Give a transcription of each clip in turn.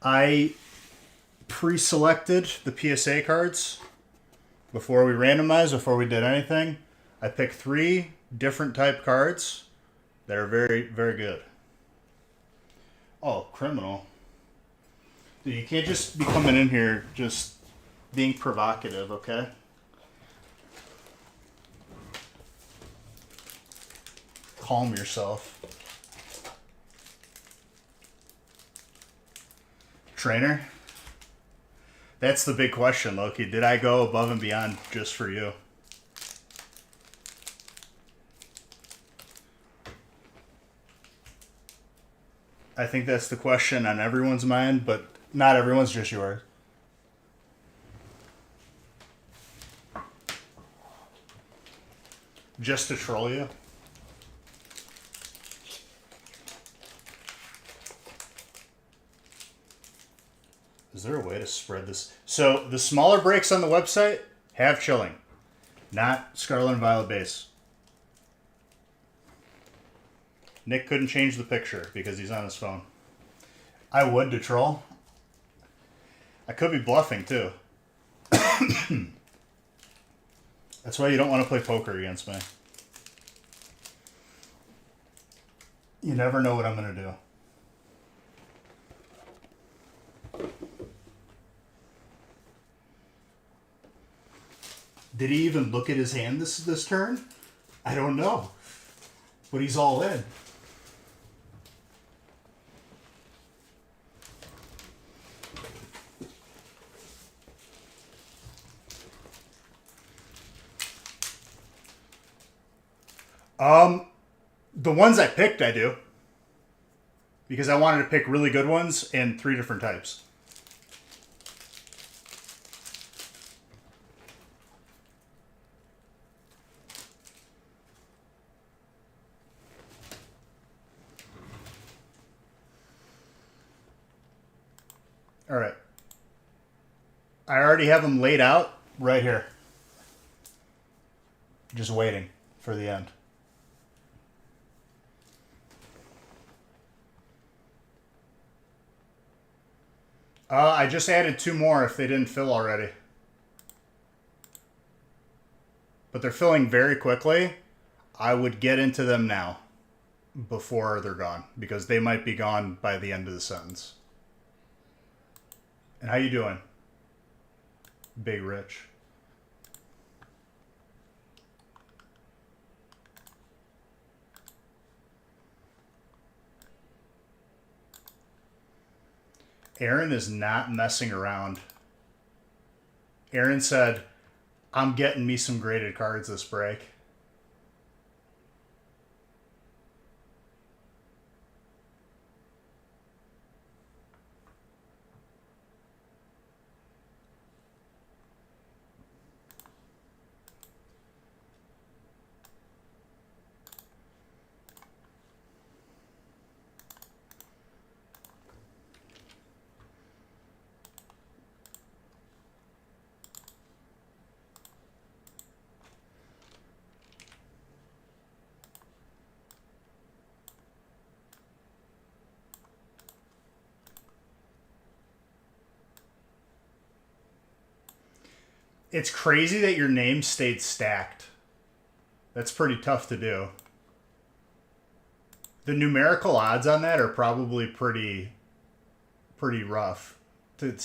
I pre-selected the PSA cards before we randomized, before we did anything. I picked 3 different type cards that are very, very good. Oh, criminal. Dude, you can't just be coming in here just being provocative, okay? Calm yourself. Trainer? That's the big question, Loki. Did I go above and beyond just for you? I think that's the question on everyone's mind, but not everyone's, just yours. Just to troll you? Is there a way to spread this? So the smaller breaks on the website have chilling, not Scarlet and Violet base. Nick couldn't change the picture because he's on his phone. I would to troll. I could be bluffing too. That's why you don't want to play poker against me. You never know what I'm going to do. Did he even look at his hand this turn? I don't know. But he's all in. The ones I picked, I do. Because I wanted to pick really good ones in 3 different types. All right. I already have them laid out right here. Just waiting for the end. I just added 2 more if they didn't fill already. But they're filling very quickly. I would get into them now before they're gone, because they might be gone by the end of the sentence. And how you doing, Big Rich? Aaron is not messing around. Aaron said, I'm getting me some graded cards this break. It's crazy that your name stayed stacked. That's pretty tough to do. The numerical odds on that are probably pretty rough. To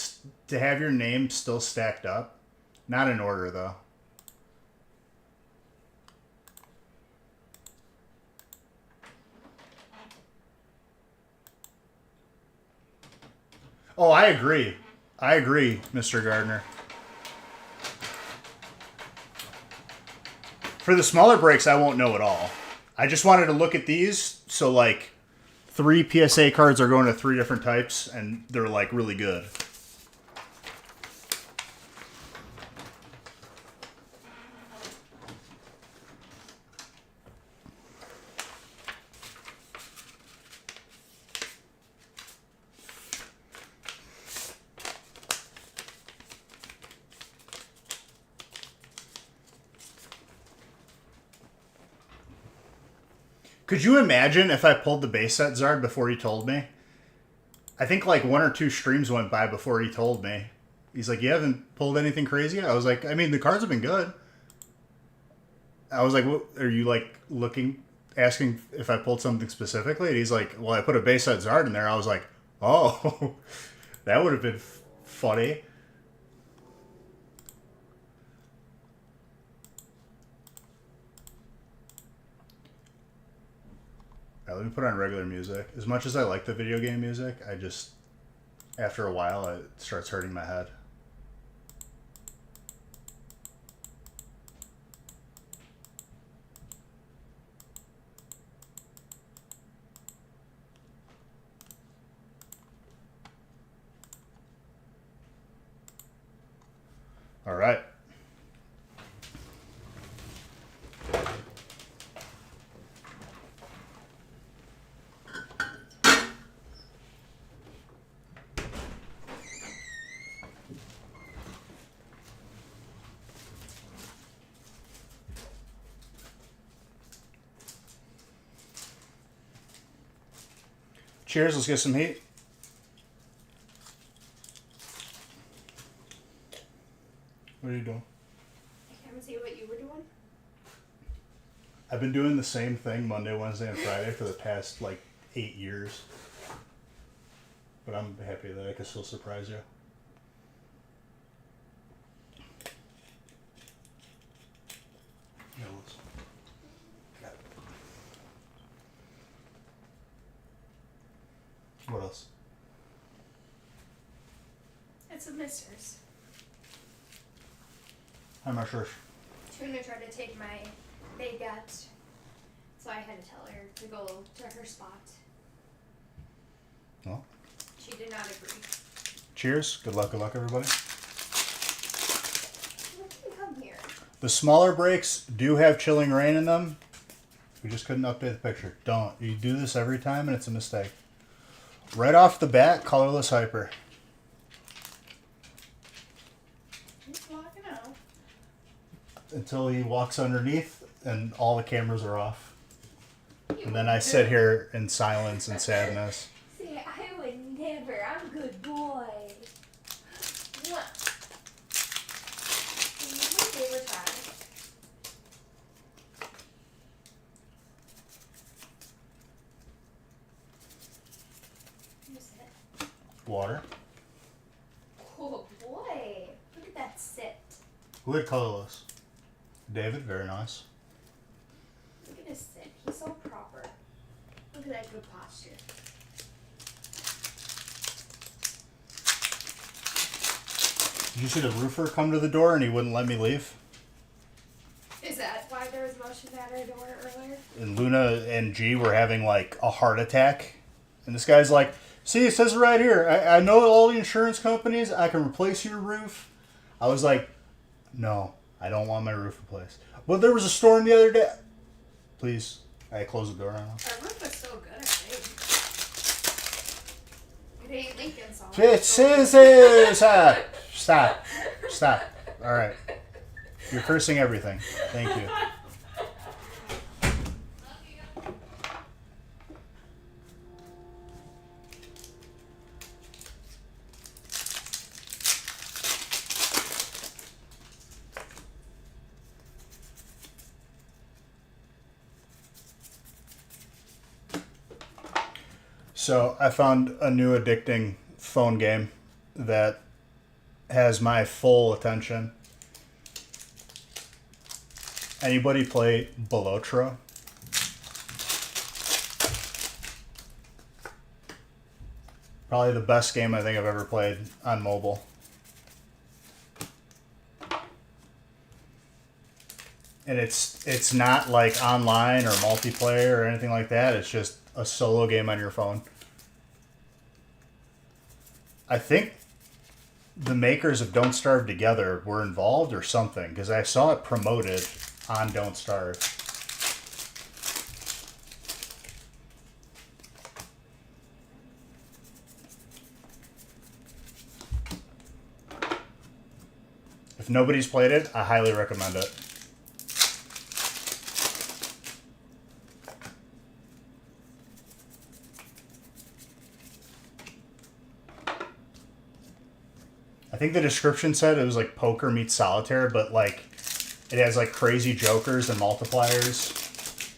have your name still stacked up. Not in order, though. Oh, I agree. I agree, Mr. Gardner. For the smaller breaks, I won't know at all. I just wanted to look at these. So, like, 3 PSA cards are going to 3 different types, and they're, like, really good. Could you imagine if I pulled the base set Zard before you told me? I think like 1 or 2 streams went by before he told me. He's like, you haven't pulled anything crazy yet? I was like, I mean, the cards have been good. I was like, what, are you like asking if I pulled something specifically? And he's like, well, I put a base set Zard in there. I was like, oh, that would have been funny. Right, let me put on regular music. As much as I like the video game music, I just, after a while, it starts hurting my head. All right. Cheers, let's get some heat. What are you doing? I can't see what you were doing. I've been doing the same thing Monday, Wednesday, and Friday for the past like 8 years. But I'm happy that I can still surprise you. What else? It's a misters. I'm not sure. Tuna tried to take my baguette, so I had to tell her to go to her spot. Well, she did not agree. Cheers. Good luck, everybody. Look, you come here. The smaller breaks do have chilling rain in them. We just couldn't update the picture. Don't. You do this every time and it's a mistake. Right off the bat, colorless hyper. He's walking out. Until he walks underneath and all the cameras are off. And then I sit here in silence and sadness. See, I would never. I'm a good boy. What? This is my favorite time. Water. Oh boy. Look at that sit. Who had colorless? David, very nice. Look at his sit. He's so proper. Look at that good posture. Did you see the roofer come to the door and he wouldn't let me leave? Is that why there was motion at our door earlier? And Luna and G were having like a heart attack. And this guy's like, see, it says it right here. I know all the insurance companies. I can replace your roof. I was like, no, I don't want my roof replaced. But there was a storm the other day. Please. I closed the door on him. Our roof is so good, I think. It ain't Lincoln song. Stop. Stop. All right. You're cursing everything. Thank you. So I found a new addicting phone game that has my full attention. Anybody play Belotra? Probably the best game I think I've ever played on mobile. And it's not like online or multiplayer or anything like that. It's just a solo game on your phone. I think the makers of Don't Starve Together were involved or something, because I saw it promoted on Don't Starve. If nobody's played it, I highly recommend it. I think the description said it was like poker meets solitaire, but like it has like crazy jokers and multipliers,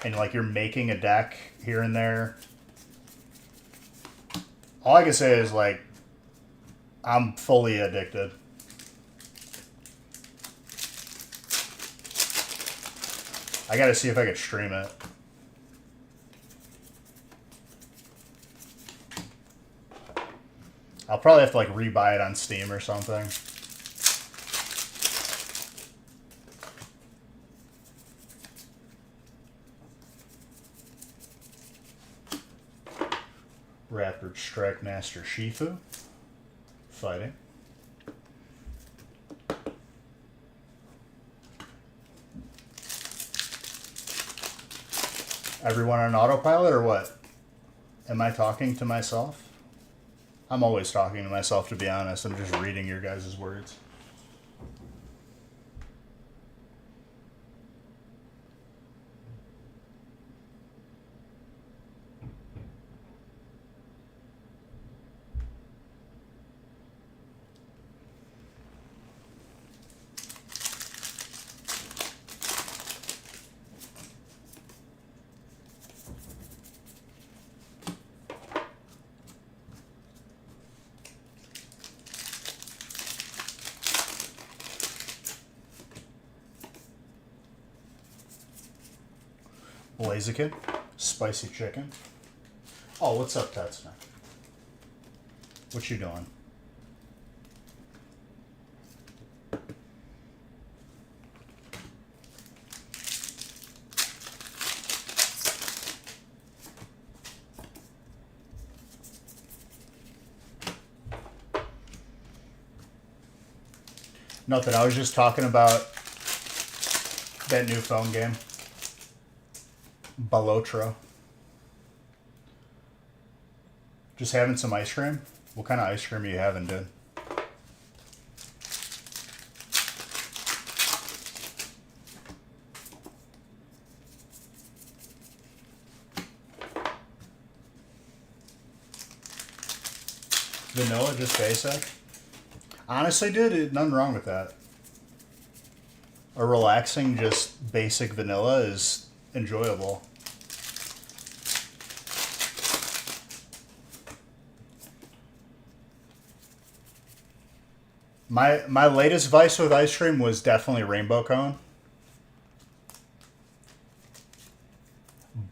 and like you're making a deck here and there. All I can say is like I'm fully addicted. I gotta see if I could stream it. I'll probably have to like rebuy it on Steam or something. Rapid Strike Master Shifu. Fighting. Everyone on autopilot or what? Am I talking to myself? I'm always talking to myself, to be honest. I'm just reading your guys' words. Blaziken, spicy chicken. Oh, what's up, Tetsna? What you doing? Nothing. I was just talking about that new phone game. Balotro. Just having some ice cream? What kind of ice cream are you having, dude? Vanilla, just basic? Honestly, dude, nothing wrong with that. A relaxing, just basic vanilla is enjoyable. My latest vice with ice cream was definitely Rainbow Cone.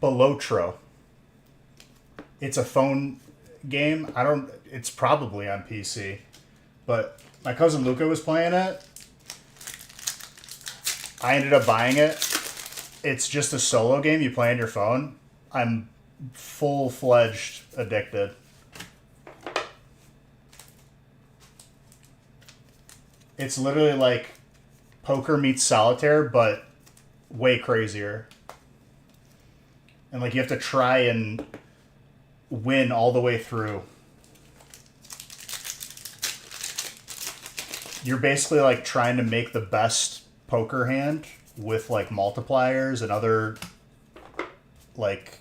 Balotro. It's a phone game. It's probably on PC. But my cousin Luca was playing it. I ended up buying it. It's just a solo game you play on your phone. I'm full-fledged addicted. It's literally like poker meets solitaire, but way crazier. And like you have to try and win all the way through. You're basically like trying to make the best poker hand with like multipliers and other like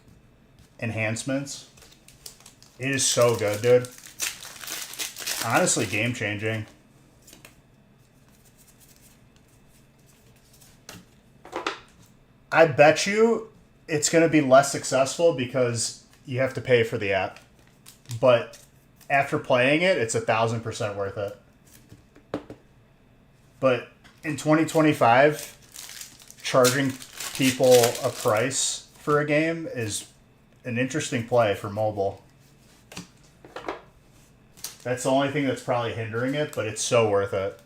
enhancements. It is so good, dude. Honestly, game changing. I bet you it's going to be less successful because you have to pay for the app. But after playing it, it's 1,000% worth it. But in 2025, charging people a price for a game is an interesting play for mobile. That's the only thing that's probably hindering it, but it's so worth it.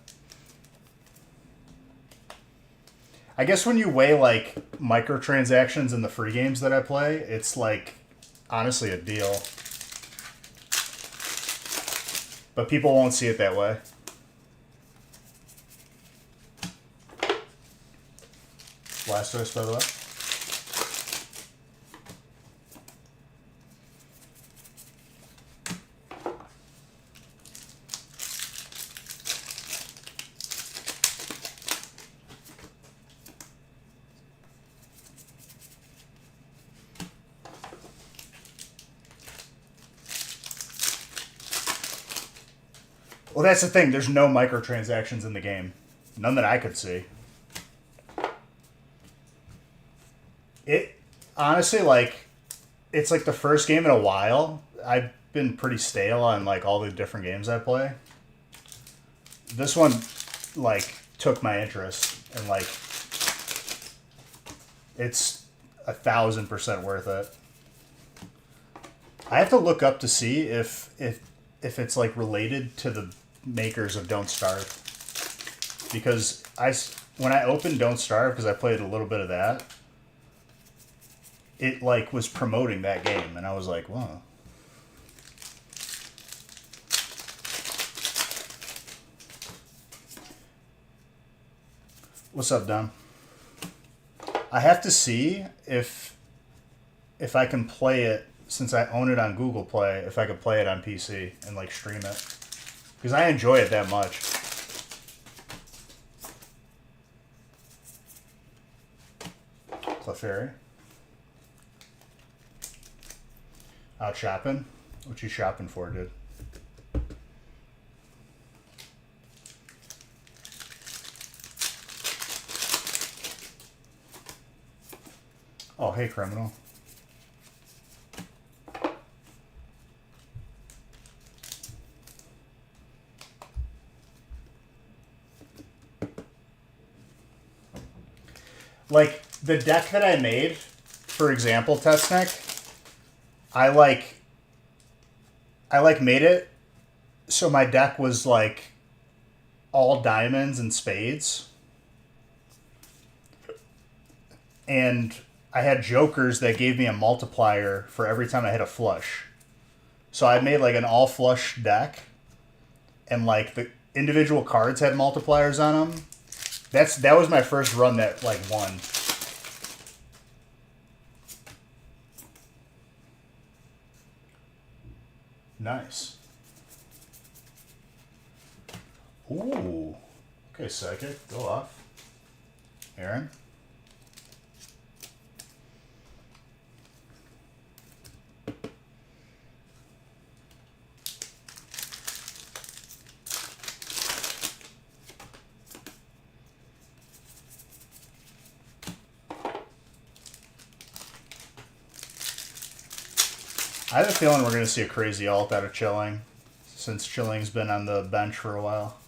I guess when you weigh like microtransactions in the free games that I play, it's like honestly a deal. But people won't see it that way. Blastoise, by the way. Well, that's the thing. There's no microtransactions in the game. None that I could see. It honestly, like, it's like the first game in a while. I've been pretty stale on like all the different games I play. This one, like, took my interest, and like, it's 1,000% worth it. I have to look up to see if it's like related to the makers of Don't Starve, because when I opened Don't Starve, because I played a little bit of that, it like was promoting that game, and I was like, wow. What's up, Dom? I have to see if I can play it, since I own it on Google Play, if I could play it on PC and like stream it, because I enjoy it that much. Clefairy. Out shopping? What you shopping for, dude? Oh, hey, criminal. Like, the deck that I made, for example, Testneck, I made it so my deck was like all diamonds and spades. And I had jokers that gave me a multiplier for every time I hit a flush. So I made like an all flush deck, and like the individual cards had multipliers on them. That was my first run that like won. Nice. Ooh. Okay, psychic, go off. Aaron. I have a feeling we're going to see a crazy alt out of Chilling, since Chilling's been on the bench for a while.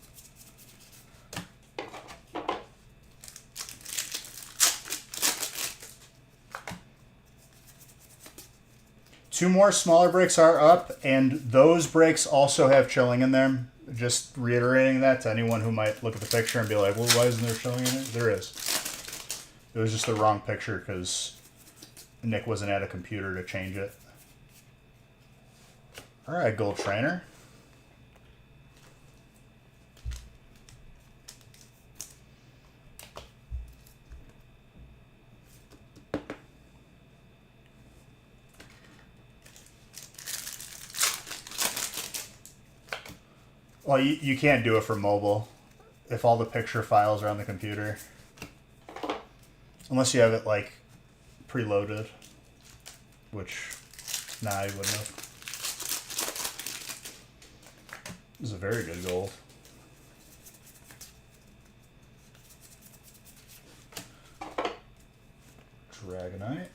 Two more smaller breaks are up, and those breaks also have Chilling in them. Just reiterating that to anyone who might look at the picture and be like, well, why isn't there Chilling in it? There is. It was just the wrong picture because Nick wasn't at a computer to change it. All right, Gold Trainer. Well, you can't do it for mobile if all the picture files are on the computer. Unless you have it, like, preloaded. Which, nah, you wouldn't have. This is a very good gold. Dragonite.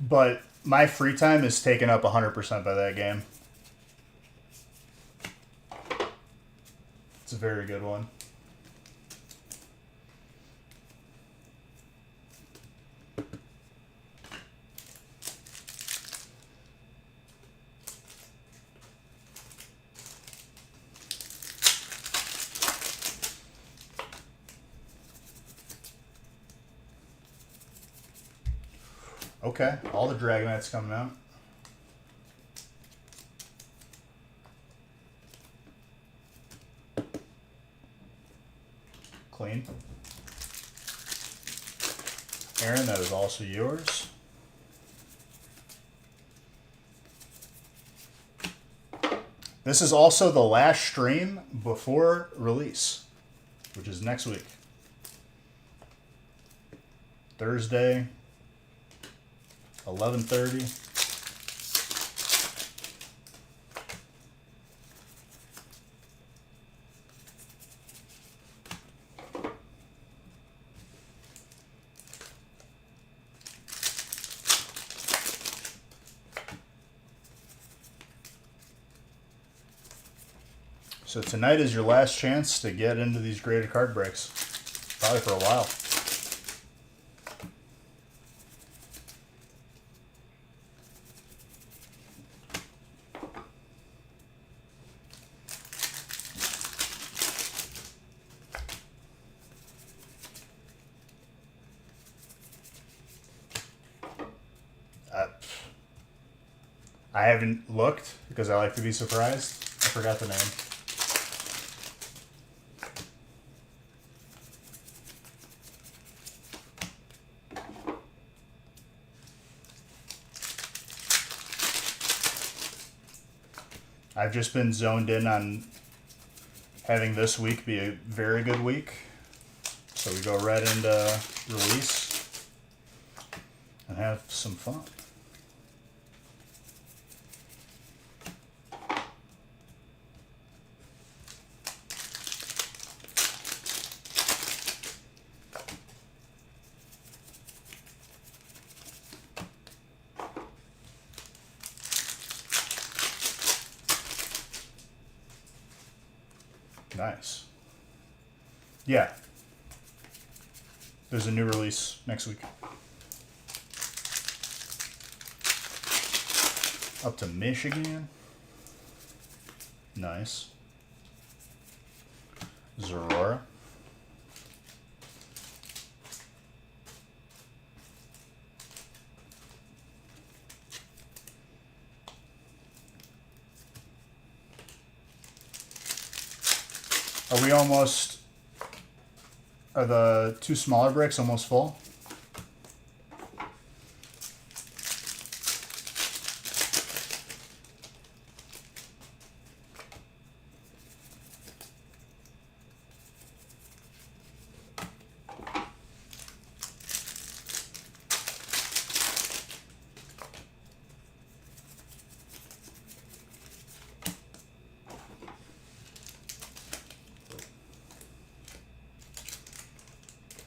But my free time is taken up 100% by that game. It's a very good one. Okay, all the Dragonites coming out. Clean. Aaron, that is also yours. This is also the last stream before release. which is next week. Thursday, 11:30. So tonight is your last chance to get into these graded card breaks. Probably for a while. I haven't looked because I like to be surprised. I forgot the name. I've just been zoned in on having this week be a very good week. So we go right into release and have some fun. Nice. Yeah. There's a new release next week. Up to Michigan. Nice. Zorora. Are we almost... Are the two smaller bricks almost full?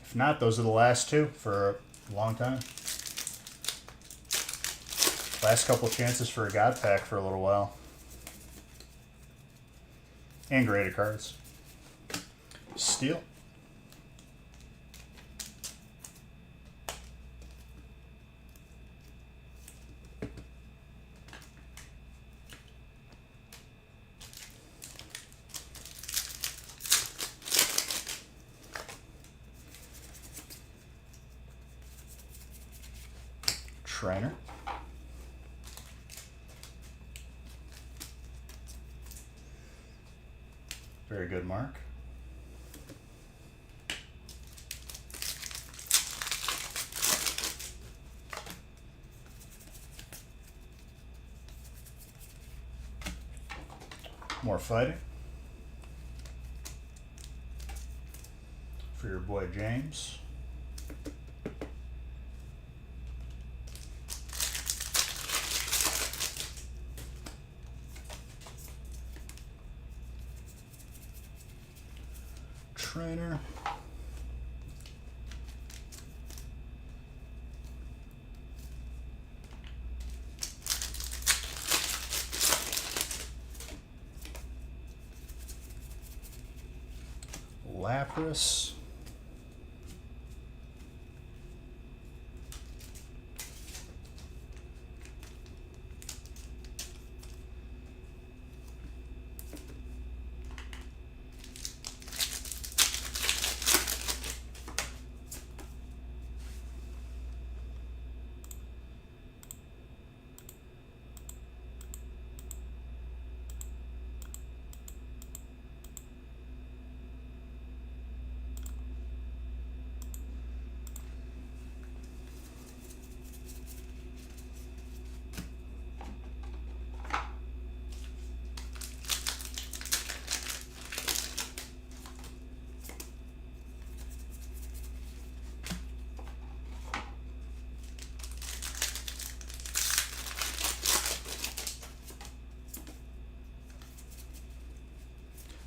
If not, those are the last two for a long time. Last couple chances for a God Pack for a little while. And graded cards. Steel. Trainer. Very good mark. More fighting. For your boy James. Trainer. Lapras.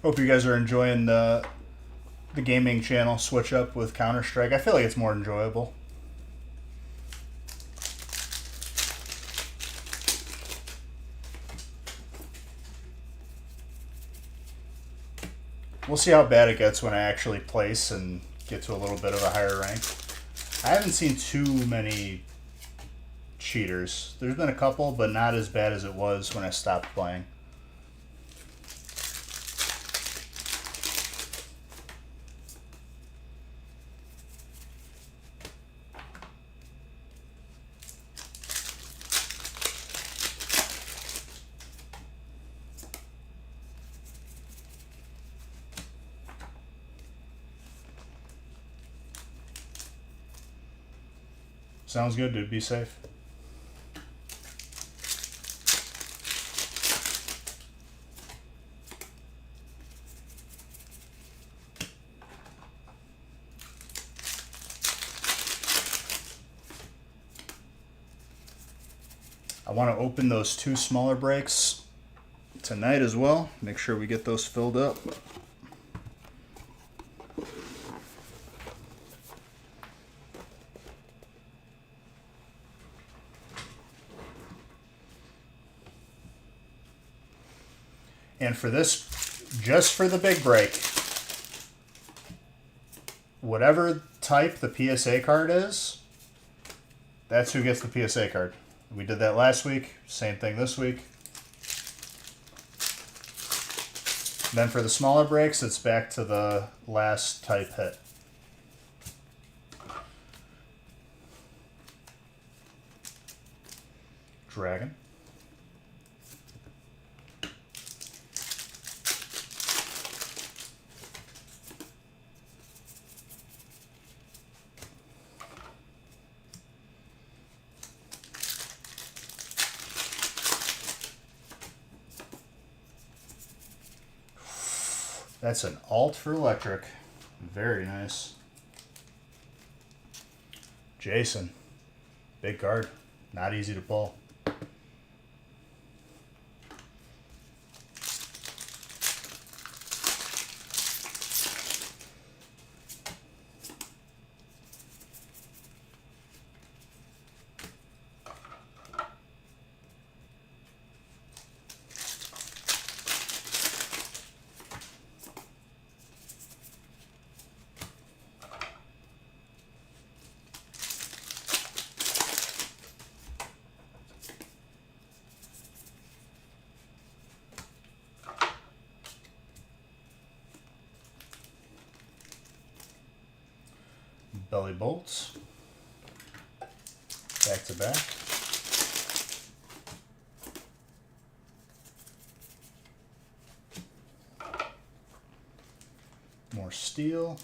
Hope you guys are enjoying the gaming channel switch up with Counter-Strike. I feel like it's more enjoyable. We'll see how bad it gets when I actually place and get to a little bit of a higher rank. I haven't seen too many cheaters. There's been a couple, but not as bad as it was when I stopped playing. Sounds good, dude. Be safe. I want to open those 2 smaller breaks tonight as well. Make sure we get those filled up. And for this, just for the big break, whatever type the PSA card is, that's who gets the PSA card. We did that last week, same thing this week. Then for the smaller breaks, it's back to the last type hit. Dragon. That's an alt for electric. Very nice. Jason. Big card. Not easy to pull. Belly bolts. Back to back. More steel.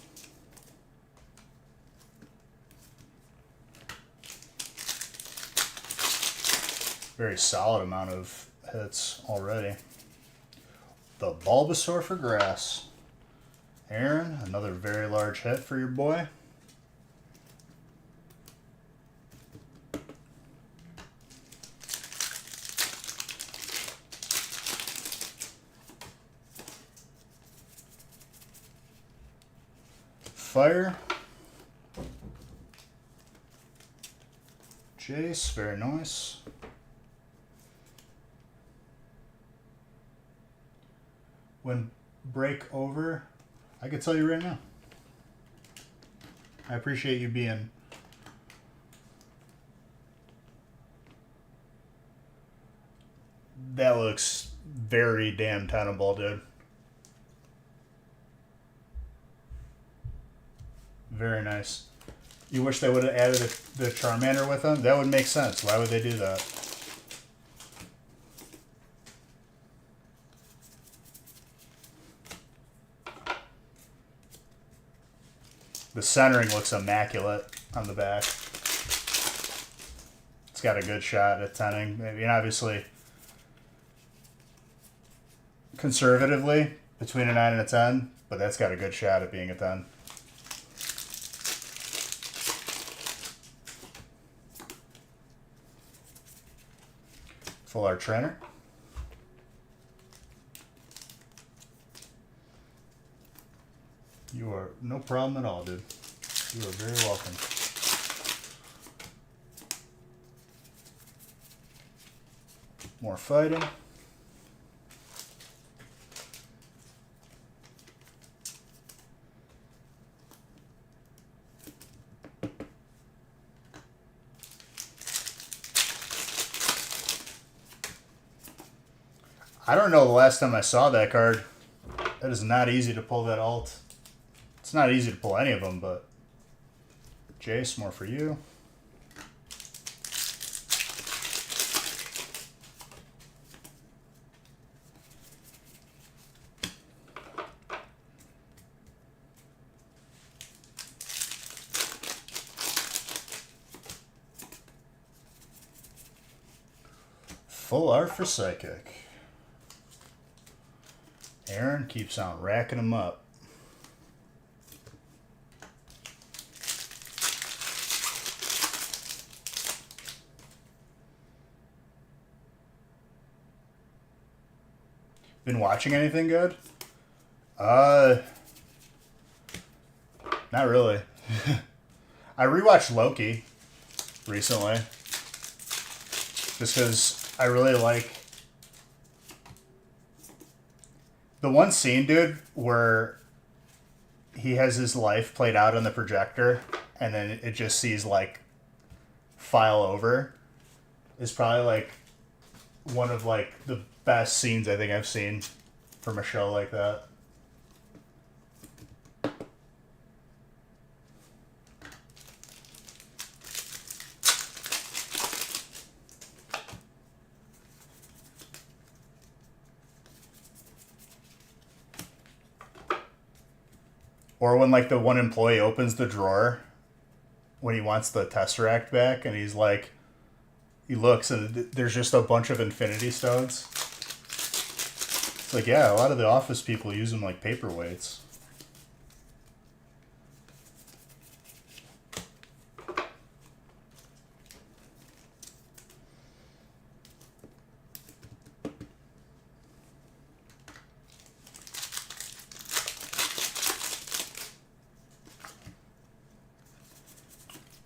Very solid amount of hits already. The Bulbasaur for grass. Aaron, another very large hit for your boy. Fire. Jace, very nice. When break over, I can tell you right now. I appreciate you being that looks very damn tenable, dude. Very nice. You wish they would have added the Charmander with them? That would make sense. Why would they do that? The centering looks immaculate on the back. It's got a good shot at 10ing. I mean, obviously, conservatively, between a 9 and a 10, but that's got a good shot at being a 10. Full art trainer. You are no problem at all, dude. You are very welcome. More fighting. I don't know the last time I saw that card. That is not easy to pull that alt. It's not easy to pull any of them, but Jace, more for you. Full art for Psychic. Aaron keeps on racking them up. Been watching anything good? Not really. I rewatched Loki recently. Just because I really like the one scene, dude, where he has his life played out on the projector and then it just sees like file over is probably like one of like the best scenes I think I've seen from a show like that. Or when like the one employee opens the drawer when he wants the Tesseract back and he's like, he looks and there's just a bunch of Infinity Stones. It's like, yeah, a lot of the office people use them like paperweights.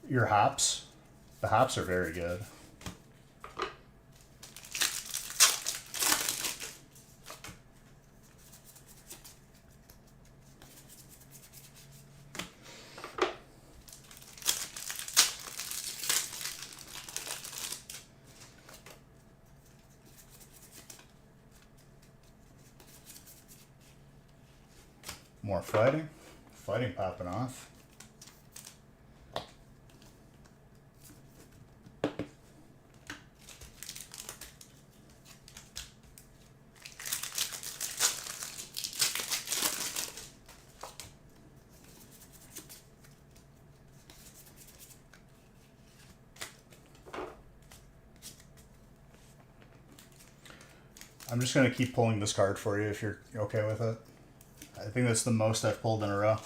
Your hops? The hops are very good. More fighting. Fighting popping off. I'm just going to keep pulling this card for you if you're okay with it. I think that's the most I've pulled in a row.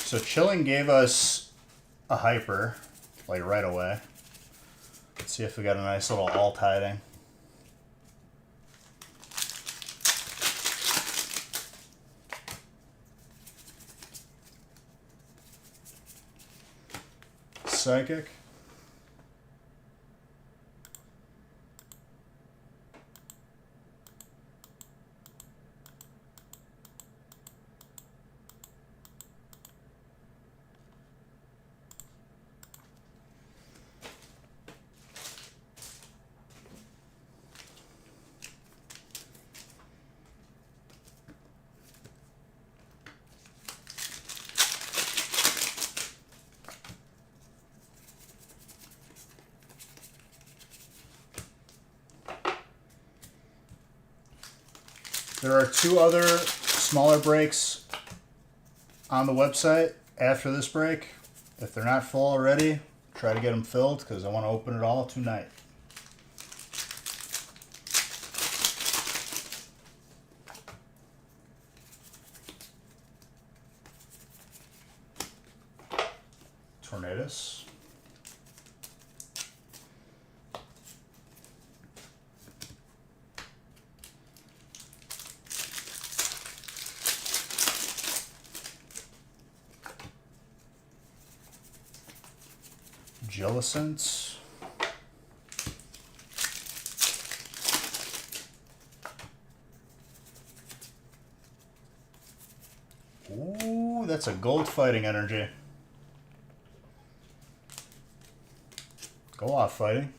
So Chilling gave us a hyper, like right away. Let's see if we got a nice little alt hiding. Psychic. There are 2 other smaller breaks on the website after this break. If they're not full already, try to get them filled because I want to open it all tonight. Tornadoes. Jellicents. Ooh, that's a gold fighting energy. Go off, fighting.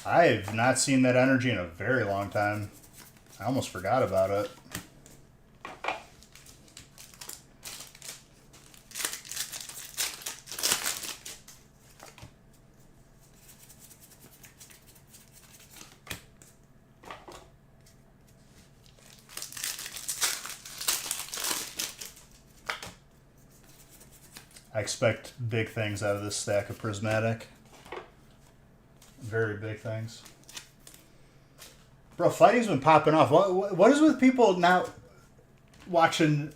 I've not seen that energy in a very long time. I almost forgot about it. I expect big things out of this stack of prismatic. Very big things. Bro, fighting's been popping off. What is with people not watching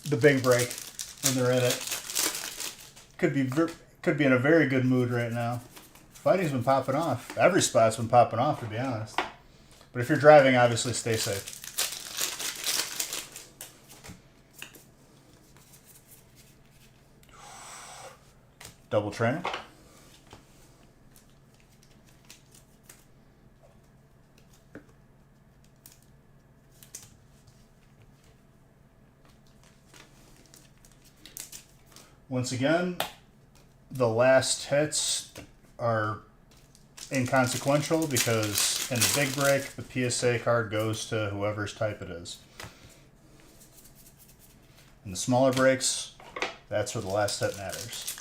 the big break when they're in it? Could be in a very good mood right now. Fighting's been popping off. Every spot's been popping off, to be honest. But if you're driving, obviously stay safe. Double trainer. Once again, the last hits are inconsequential because in the big break, the PSA card goes to whoever's type it is. In the smaller breaks, that's where the last hit matters.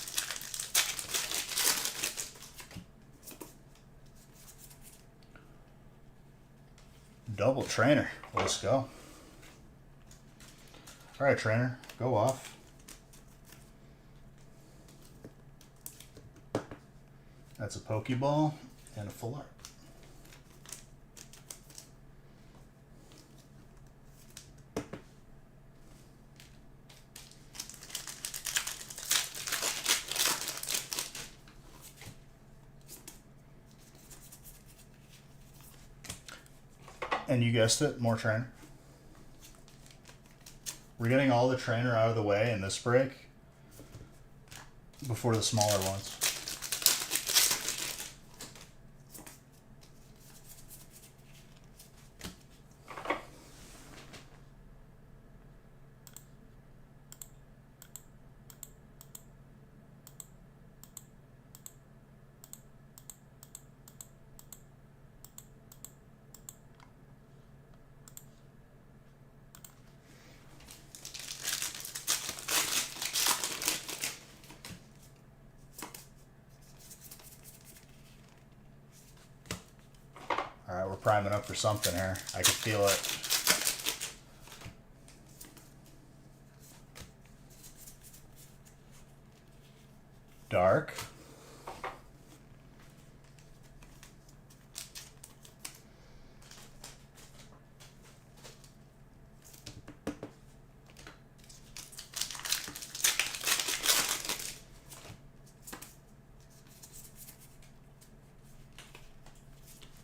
Double trainer. Let's go. All right, trainer, go off. That's a Pokeball and a full art. And you guessed it, more trainer. We're getting all the trainer out of the way in this break before the smaller ones. Alright, we're priming up for something here. I can feel it. Dark.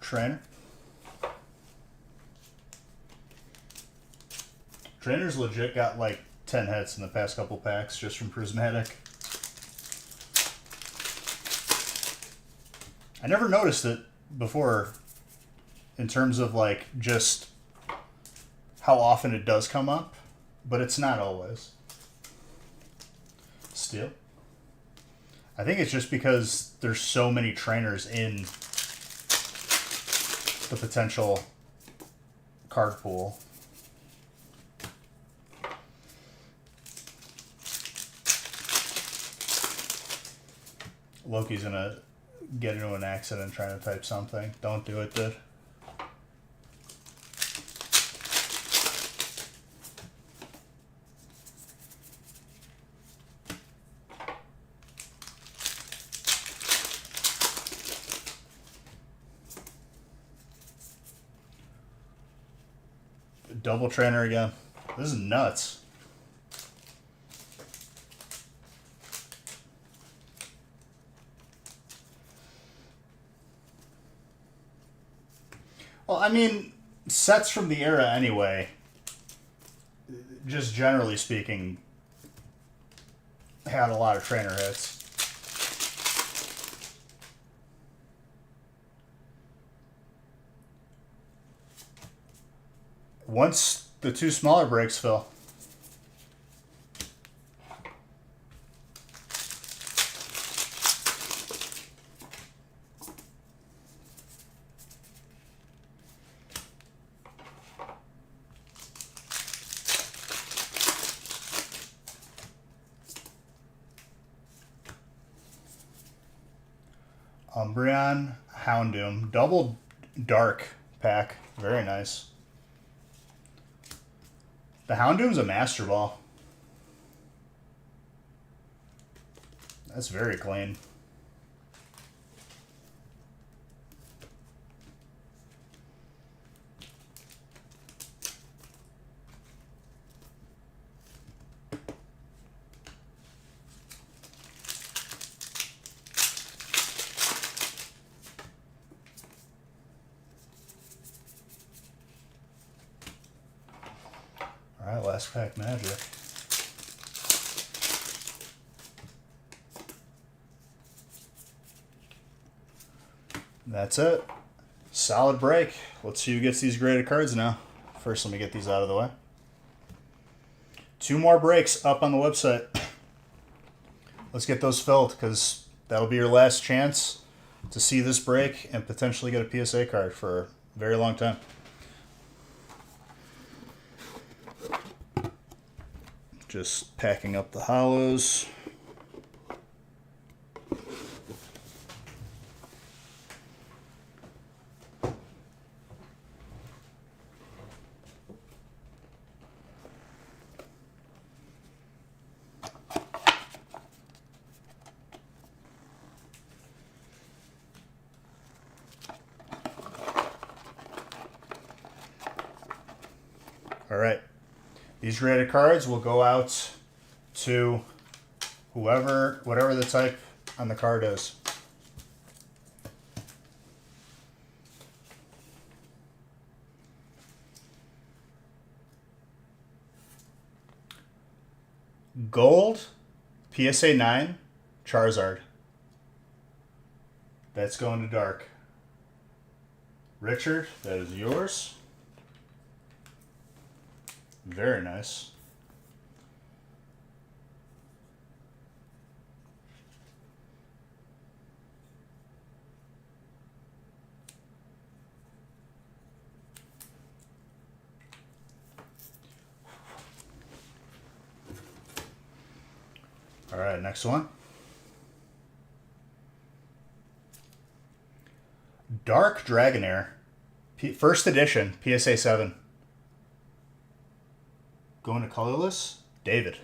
Trainer. Trainer's legit got like 10 hits in the past couple packs just from prismatic. I never noticed it before in terms of like just how often it does come up, but it's not always. Steel. I think it's just because there's so many trainers in the potential card pool. Loki's gonna get into an accident trying to type something. Don't do it, dude. Double trainer again. This is nuts. Well, I mean, sets from the era anyway, just generally speaking, had a lot of trainer hits. Once the two smaller breaks fill. Umbreon, Houndoom, double dark pack, very nice. The Houndoom's a Master Ball. That's very clean. All right, last pack magic. That's it. Solid break. Let's see who gets these graded cards now. First, let me get these out of the way. 2 more breaks up on the website. Let's get those filled because that'll be your last chance to see this break and potentially get a PSA card for a very long time. Just packing up the hollows. All right. These graded cards will go out to whatever the type on the card is. Gold, PSA 9, Charizard. That's going to dark. Richard, that is yours. Very nice. All right, next one. Dark Dragonair, first edition, PSA 7. Going to colorless, David.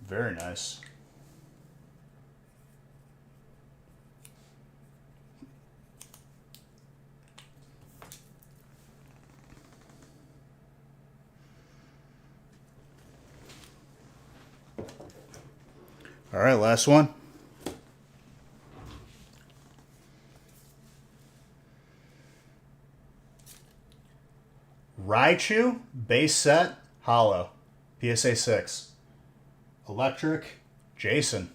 Very nice. All right, last one. Raichu, base set, hollow, PSA 6. Electric, Jason.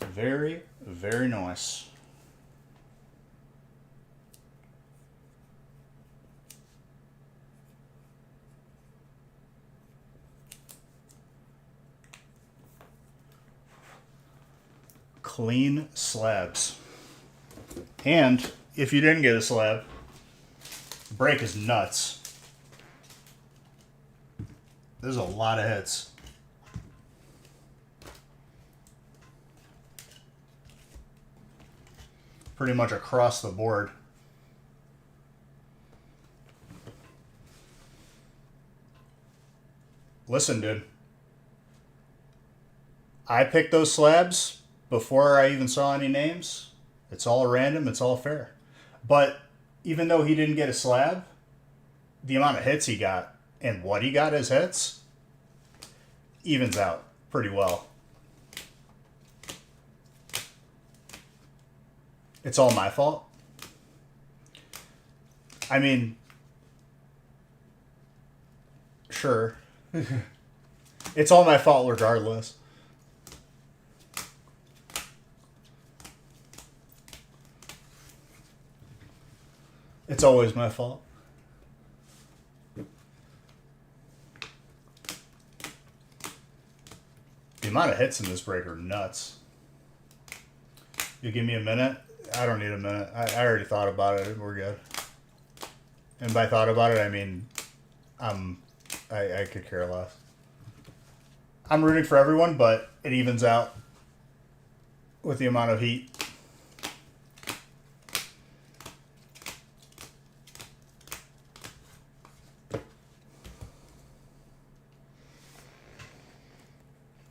Very, very nice. Clean slabs. And if you didn't get a slab, break is nuts. There's a lot of hits. Pretty much across the board. Listen, dude. I picked those slabs before I even saw any names. It's all random. It's all fair. But even though he didn't get a slab, the amount of hits he got and what he got as hits evens out pretty well. It's all my fault. I mean, sure. It's all my fault regardless. It's always my fault. The amount of hits in this break are nuts. You give me a minute? I don't need a minute. I already thought about it. We're good. And by thought about it, I mean I could care less. I'm rooting for everyone, but it evens out with the amount of heat.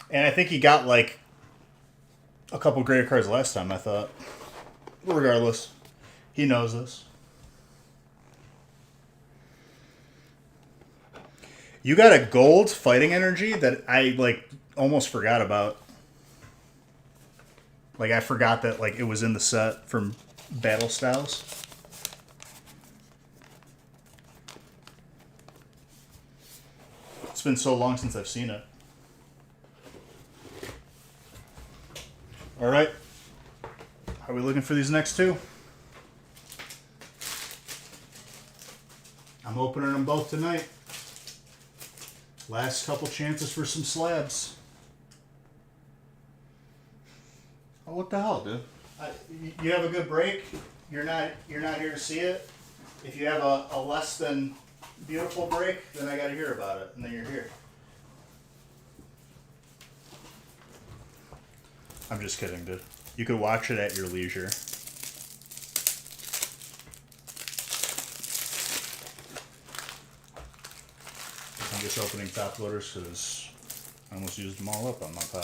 And I think he got like a couple greater cards last time, I thought. Regardless, he knows this. You got a gold fighting energy that I like almost forgot about. Like I forgot that like it was in the set from Battle Styles. It's been so long since I've seen it. All right. How are we looking for these next two? I'm opening them both tonight. Last couple chances for some slabs. Oh, what the hell, dude? You have a good break. You're not here to see it. If you have a less than beautiful break, then I got to hear about it, and then you're here. I'm just kidding, dude. You could watch it at your leisure. I'm just opening top loaders because I almost used them all up on my pile.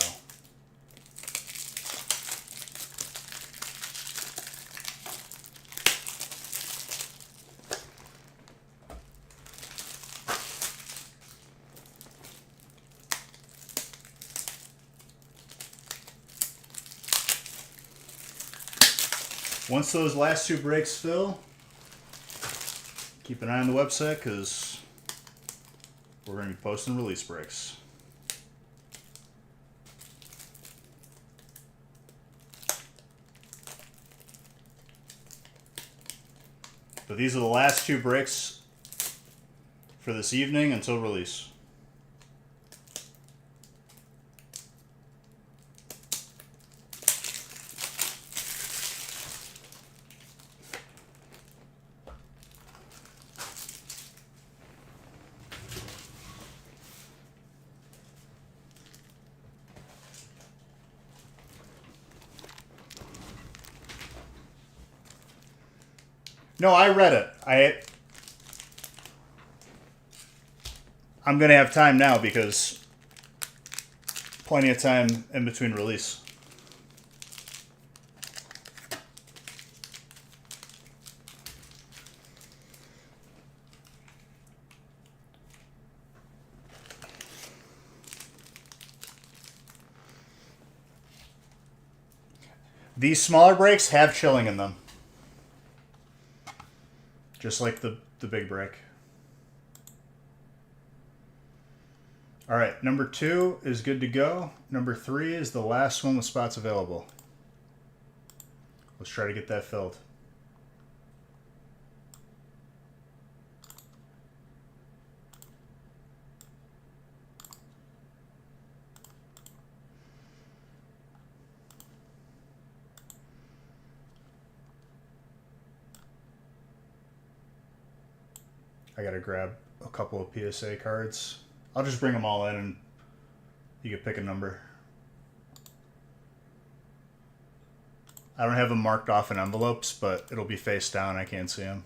Once those last two breaks fill, keep an eye on the website because we're going to be posting release breaks. But these are the last two breaks for this evening until release. No, I read it. I'm going to have time now because plenty of time in between release. These smaller breaks have chilling in them. Just like the big break. All right, number 2 is good to go. Number 3 is the last one with spots available. Let's try to get that filled. I gotta grab a couple of PSA cards. I'll just bring them all in and you can pick a number. I don't have them marked off in envelopes, but it'll be face down. I can't see them.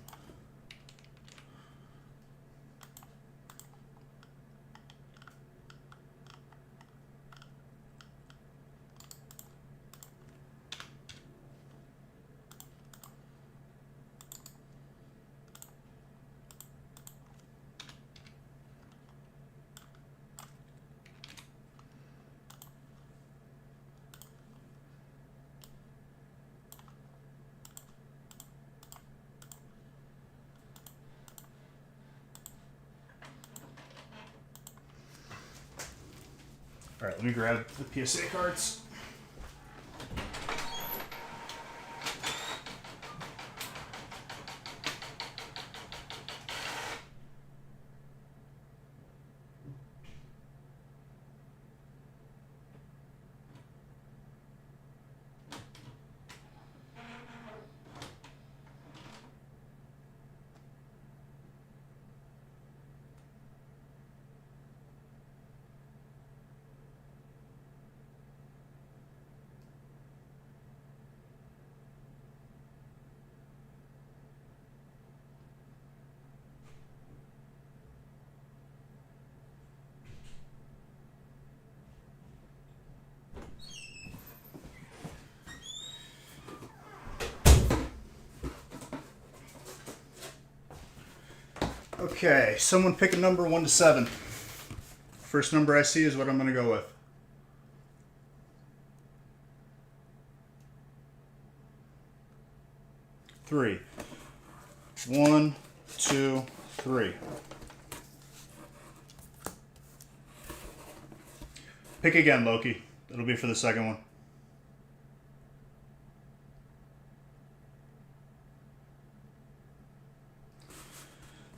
All right, let me grab the PSA cards. Okay, someone pick a number 1 to 7. First number I see is what I'm going to go with. 3. 1, 2, 3. Pick again, Loki. It'll be for the second one.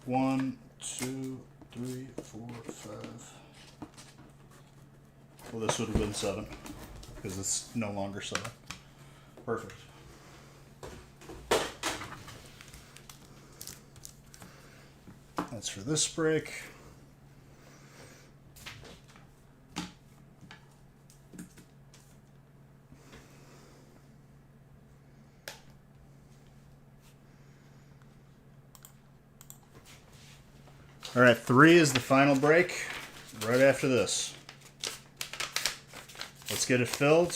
One, 2, 3, 4, 5. Well, this would have been 7 because it's no longer 7. Perfect. That's for this break. All right, 3 is the final break. Right after this, let's get it filled.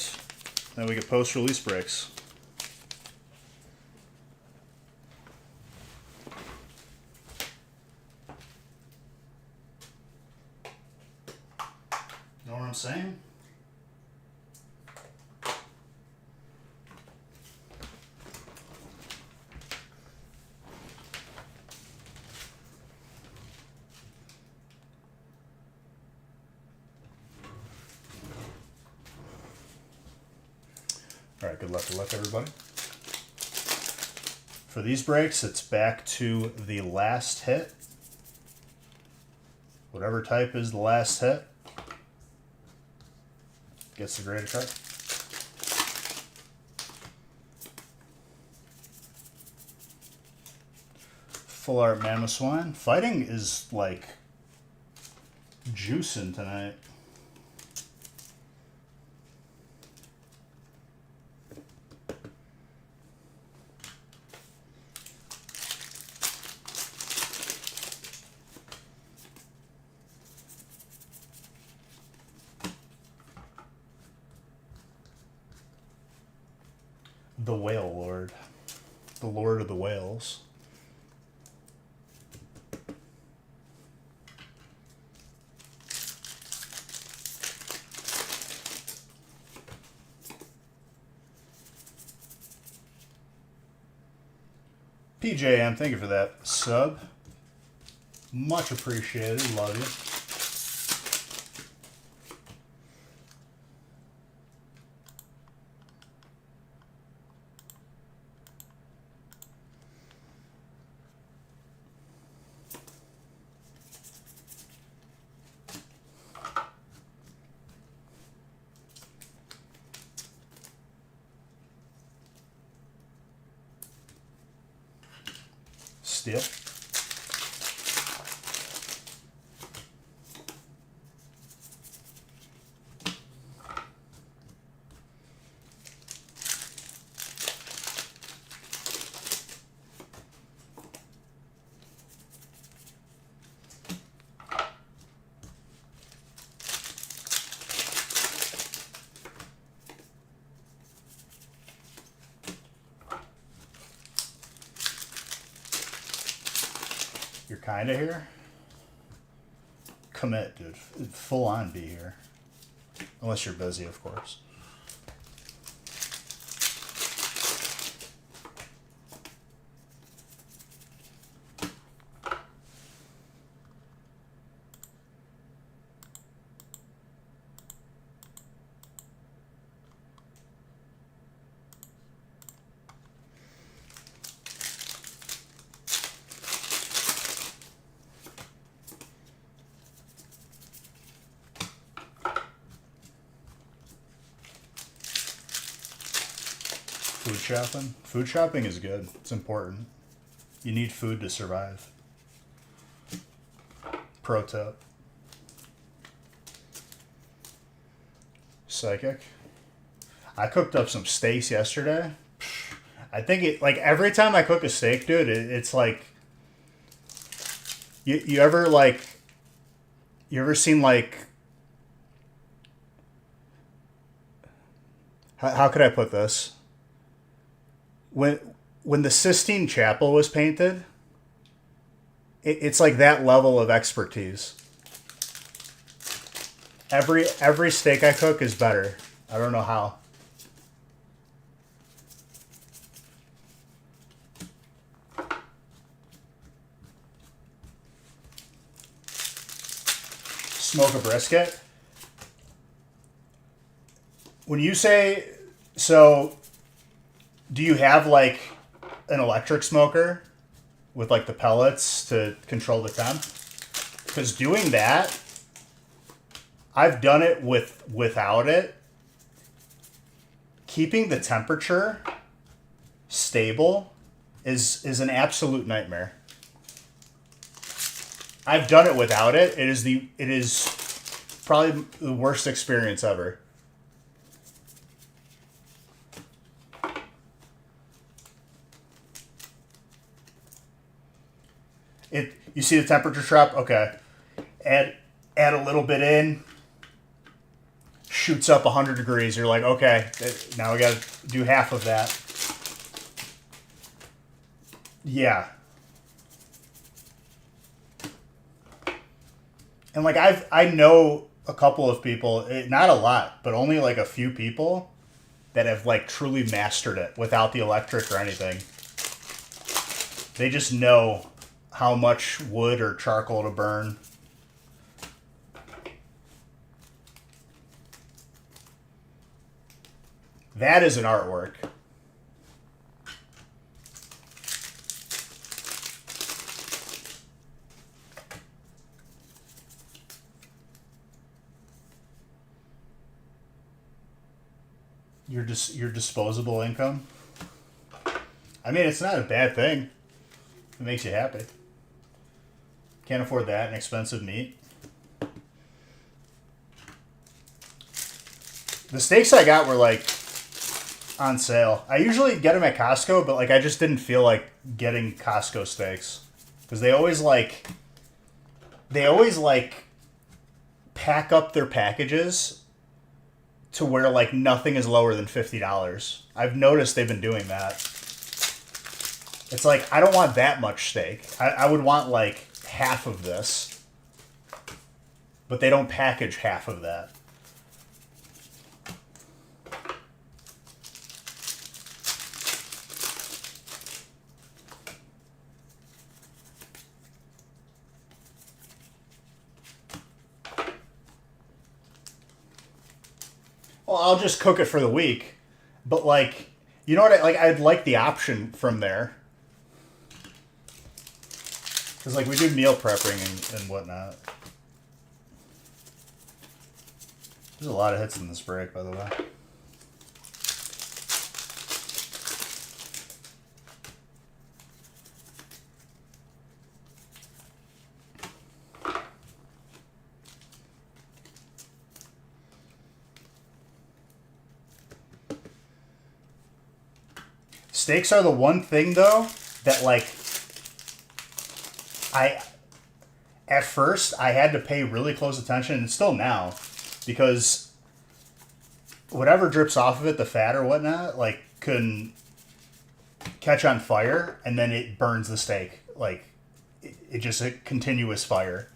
Then we get post-release breaks. Know what I'm saying? All right, good luck, everybody. For these breaks, it's back to the last hit. Whatever type is the last hit gets the graded card. Full art Mammoth Swine. Fighting is like juicing tonight. The Whale Lord. The Lord of the Whales. PJM, thank you for that sub. Much appreciated. Love you. Steel. You're kinda here? Commit, dude. Full on be here. Unless you're busy, of course. Food shopping. Food shopping is good. It's important. You need food to survive. Pro tip. Psychic. I cooked up some steaks yesterday. I think it, like, every time I cook a steak, dude, it's like, you ever, like, you ever seen, like, how could I put this? When the Sistine Chapel was painted, it's like that level of expertise. Every steak I cook is better. I don't know how. Smoke a brisket. When you say, so, do you have like an electric smoker with like the pellets to control the temp? Because doing that, I've done it without it. Keeping the temperature stable is an absolute nightmare. I've done it without it. It is probably the worst experience ever. You see the temperature drop? Okay. Add a little bit in. Shoots up 100 degrees. You're like, okay, now we got to do half of that. Yeah. And like I know a couple of people, not a lot, but only like a few people that have like truly mastered it without the electric or anything. They just know how much wood or charcoal to burn. That is an artwork. Your disposable income. I mean, it's not a bad thing. It makes you happy. Can't afford that and expensive meat. The steaks I got were like on sale. I usually get them at Costco, but like I just didn't feel like getting Costco steaks because they always like pack up their packages to where like nothing is lower than $50. I've noticed they've been doing that. It's like I don't want that much steak. I would want like half of this, but they don't package half of that. Well, I'll just cook it for the week. But like, you know what? I'd like the option from there. Because like we do meal prepping and whatnot. There's a lot of hits in this break, by the way. Steaks are the one thing, though, that, like, at first, I had to pay really close attention, and still now, because whatever drips off of it, the fat or whatnot, like, can catch on fire, and then it burns the steak. Like, it's just a continuous fire.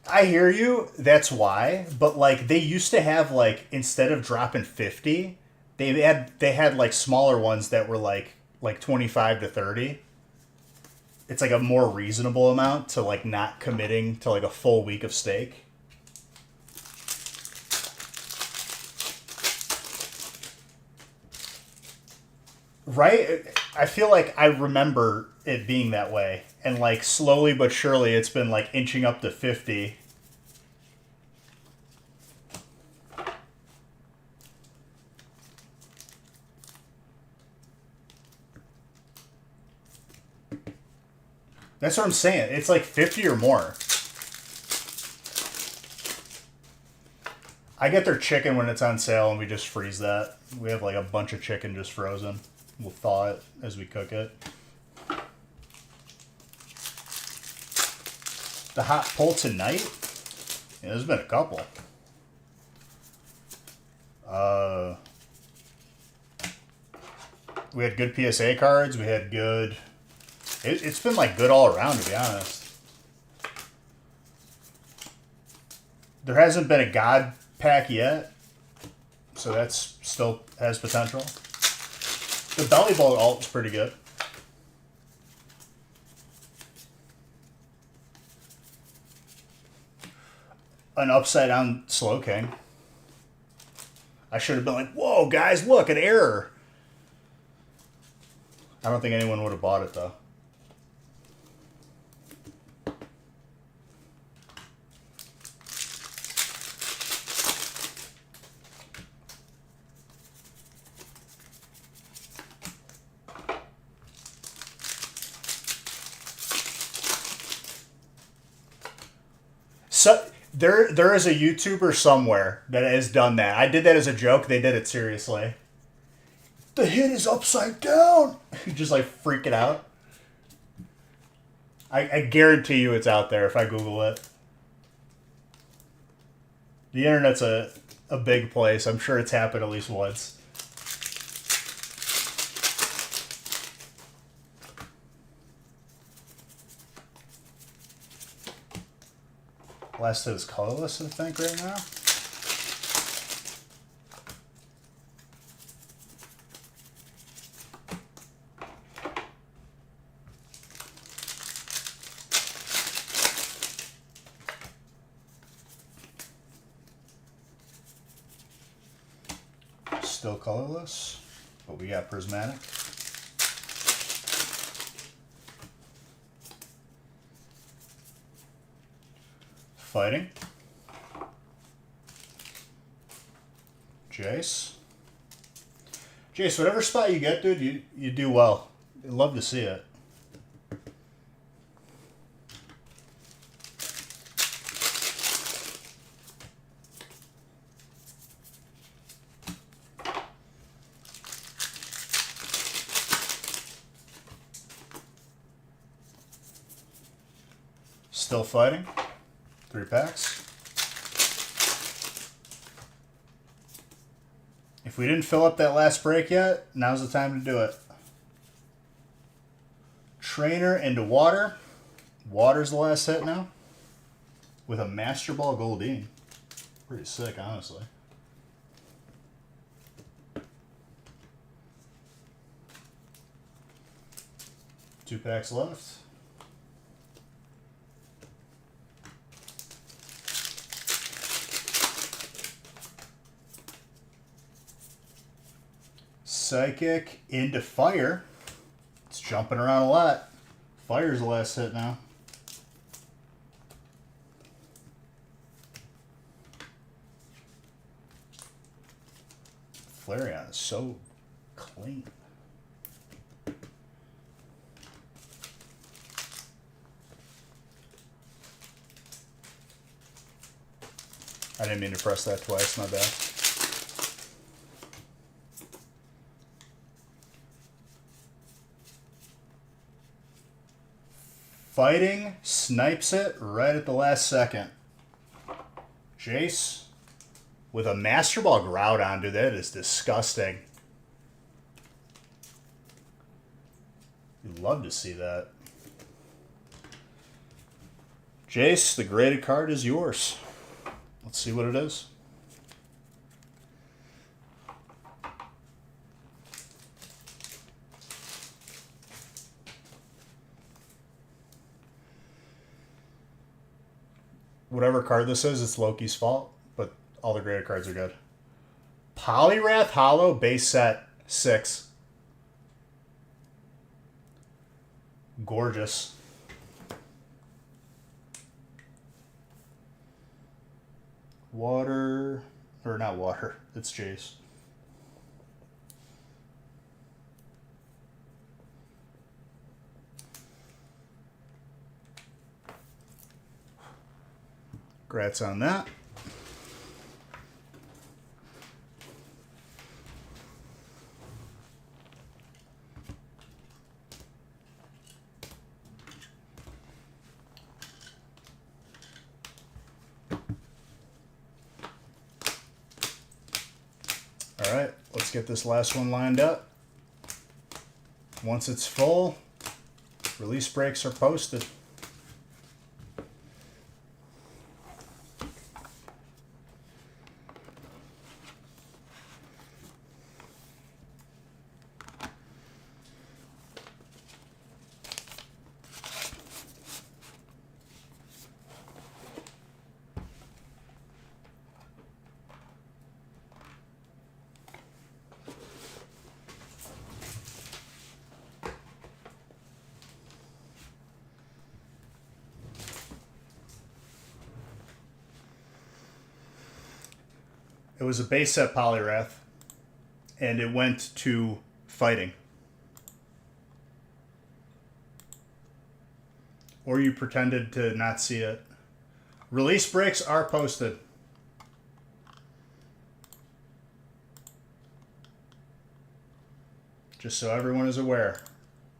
I hear you. That's why. But like they used to have like instead of dropping 50, they had like smaller ones that were like 25 to 30. It's like a more reasonable amount to like not committing to like a full week of steak. Right? I feel like I remember it being that way. And like slowly but surely it's been like inching up to 50. That's what I'm saying. It's like 50 or more. I get their chicken when it's on sale, and we just freeze that. We have like a bunch of chicken just frozen. We'll thaw it as we cook it. The hot pull tonight? Yeah, there's been a couple. We had good PSA cards. We had good... It's been like good all around, to be honest. There hasn't been a God pack yet, so that's still has potential. The Belly Bowl alt is pretty good. An upside down Slow King. I should have been like, whoa, guys, look, an error. I don't think anyone would have bought it, though. So there is a YouTuber somewhere that has done that. I did that as a joke. They did it seriously. The hit is upside down. Just like freaking out. I guarantee you it's out there if I Google it. The internet's a big place. I'm sure it's happened at least once. Last hit is colorless, I think, right now. Still colorless, but we got prismatic. Fighting. Jace. Jace, whatever spot you get, dude, you do well. I'd love to see it. Still fighting. 3 packs. If we didn't fill up that last break yet, now's the time to do it. Trainer into Water. Water's the last hit now. With a Master Ball Goldeen. Pretty sick, honestly. Two packs left. Psychic into Fire. It's jumping around a lot. Fire's the last hit now. Flareon is so clean. I didn't mean to press that twice, my bad. Fighting snipes it right at the last second. Jace with a Master Ball Groudon, dude, that is disgusting. You'd love to see that. Jace, the graded card is yours. Let's see what it is. Whatever card this is, it's Loki's fault, but all the graded cards are good. Poliwrath Hollow, base set 6. Gorgeous. Water, or not water, it's Jace. Congrats on that. All right, let's get this last one lined up. Once it's full, release brakes are posted. It was a base set polyrath, and it went to fighting. Or you pretended to not see it. Release brakes are posted. Just so everyone is aware,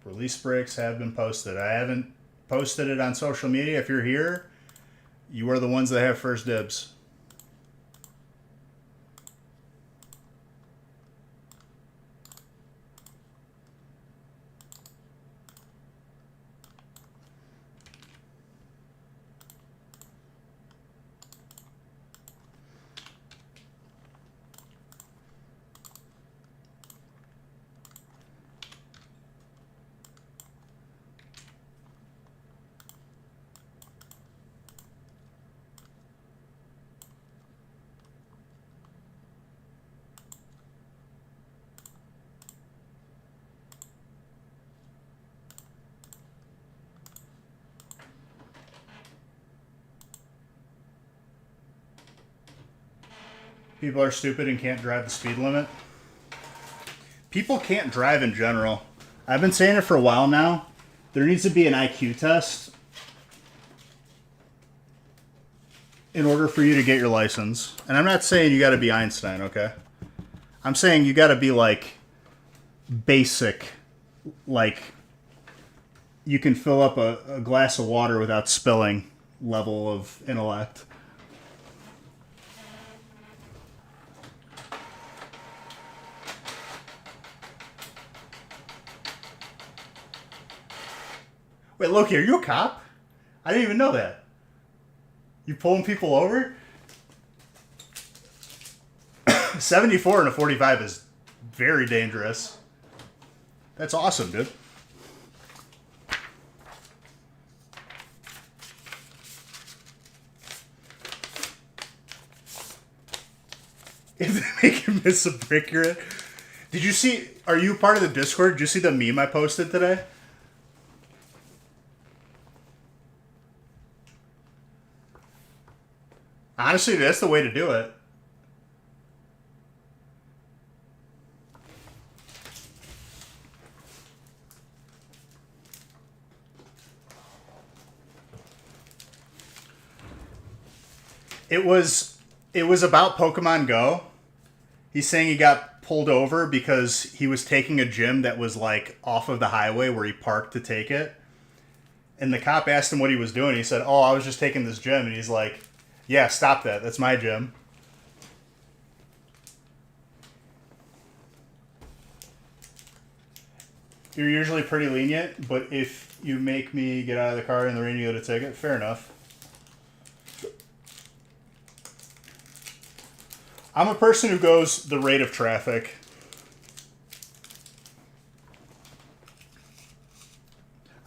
release brakes have been posted. I haven't posted it on social media. If you're here, you are the ones that have first dibs. People are stupid and can't drive the speed limit. People can't drive in general. I've been saying it for a while now. There needs to be an IQ test in order for you to get your license. And I'm not saying you got to be Einstein, okay? I'm saying you got to be like basic, like you can fill up a glass of water without spilling level of intellect. Wait, Loki, are you a cop? I didn't even know that. You pulling people over? 74 and a 45 is very dangerous. That's awesome, dude. If they make you miss a brick, you're in. Did you see, are you part of the Discord? Did you see the meme I posted today? Honestly, that's the way to do it. It was about Pokemon Go. He's saying he got pulled over because he was taking a gym that was like off of the highway where he parked to take it. And the cop asked him what he was doing. He said, "Oh, I was just taking this gym." And he's like, "Yeah, stop that. That's my gym." You're usually pretty lenient, but if you make me get out of the car in the rain, you get a ticket, fair enough. I'm a person who goes the rate of traffic.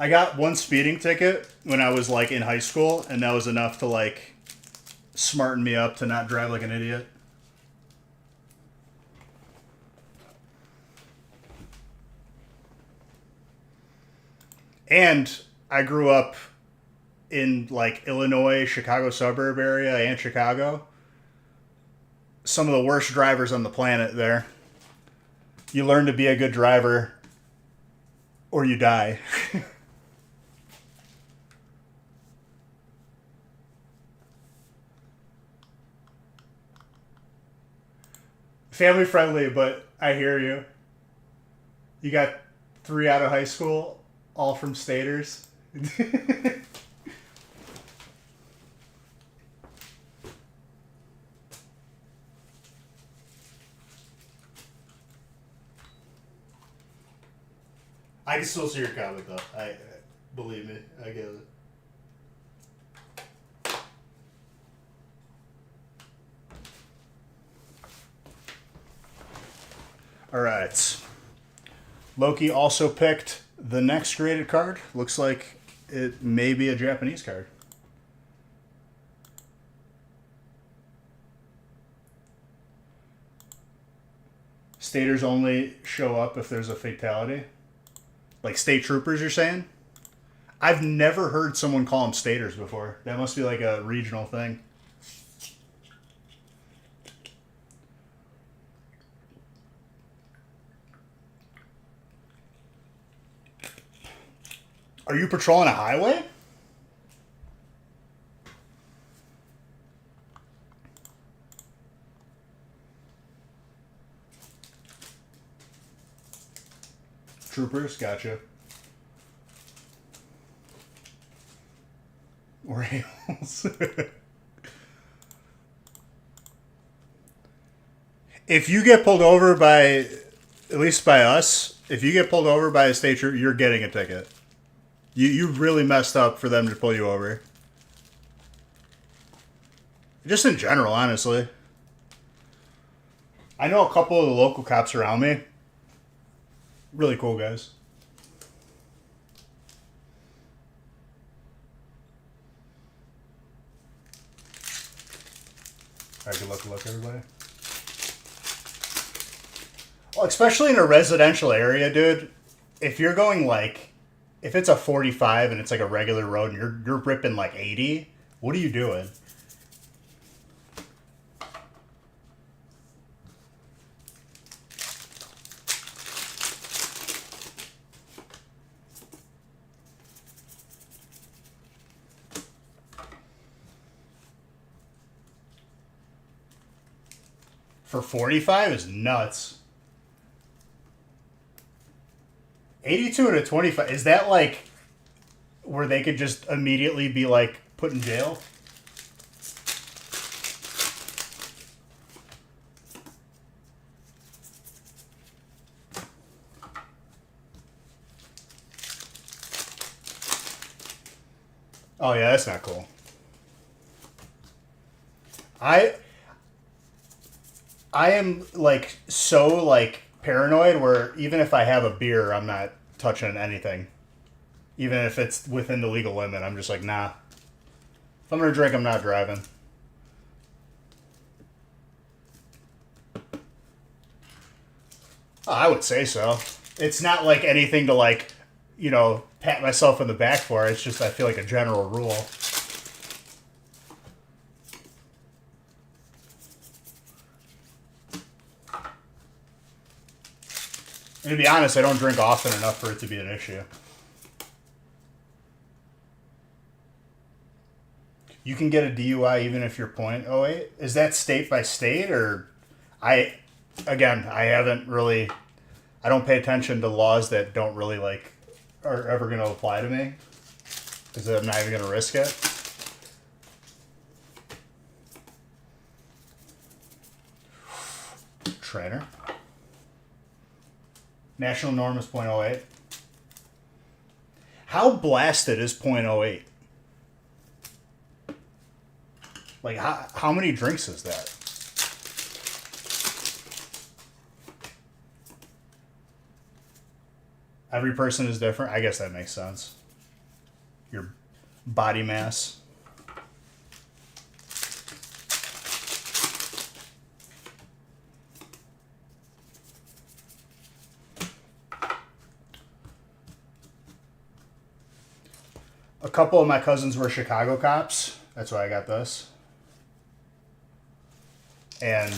I got one speeding ticket when I was like in high school, and that was enough to like smarten me up to not drive like an idiot. And I grew up in like Illinois, Chicago suburb area, and Chicago. Some of the worst drivers on the planet there. You learn to be a good driver or you die. family friendly, but I hear you. You got 3 out of high school, all from staters. I can still see your comment though. I believe me, I get it. All right. Loki also picked the next graded card. Looks like it may be a Japanese card. Staters only show up if there's a fatality. Like state troopers, you're saying? I've never heard someone call them staters before. That must be like a regional thing. Are you patrolling a highway? Troopers, gotcha. Or hails. If you get pulled over by, at least by us, if you get pulled over by a state trooper, you're getting a ticket. You really messed up for them to pull you over. Just in general, honestly. I know a couple of the local cops around me. Really cool guys. All right, good luck, everybody. Well, especially in a residential area, dude. If you're going like, if it's a 45 and it's like a regular road and you're ripping like 80, what are you doing? For 45 is nuts. 82 and a 25, is that like where they could just immediately be like put in jail? Oh yeah, that's not cool. I am like so like paranoid where even if I have a beer, I'm not touching anything. Even if it's within the legal limit, I'm just like, nah. If I'm gonna drink, I'm not driving. Oh, I would say so. It's not like anything to like, you know, pat myself on the back for. It's just I feel like a general rule. And to be honest, I don't drink often enough for it to be an issue. You can get a DUI even if you're .08. Is that state by state or again, I haven't really, I don't pay attention to laws that don't really like are ever going to apply to me because I'm not even going to risk it. Trainer. National norm is .08. How blasted is .08? Like, how many drinks is that? Every person is different. I guess that makes sense. Your body mass. A couple of my cousins were Chicago cops. That's why I got this. And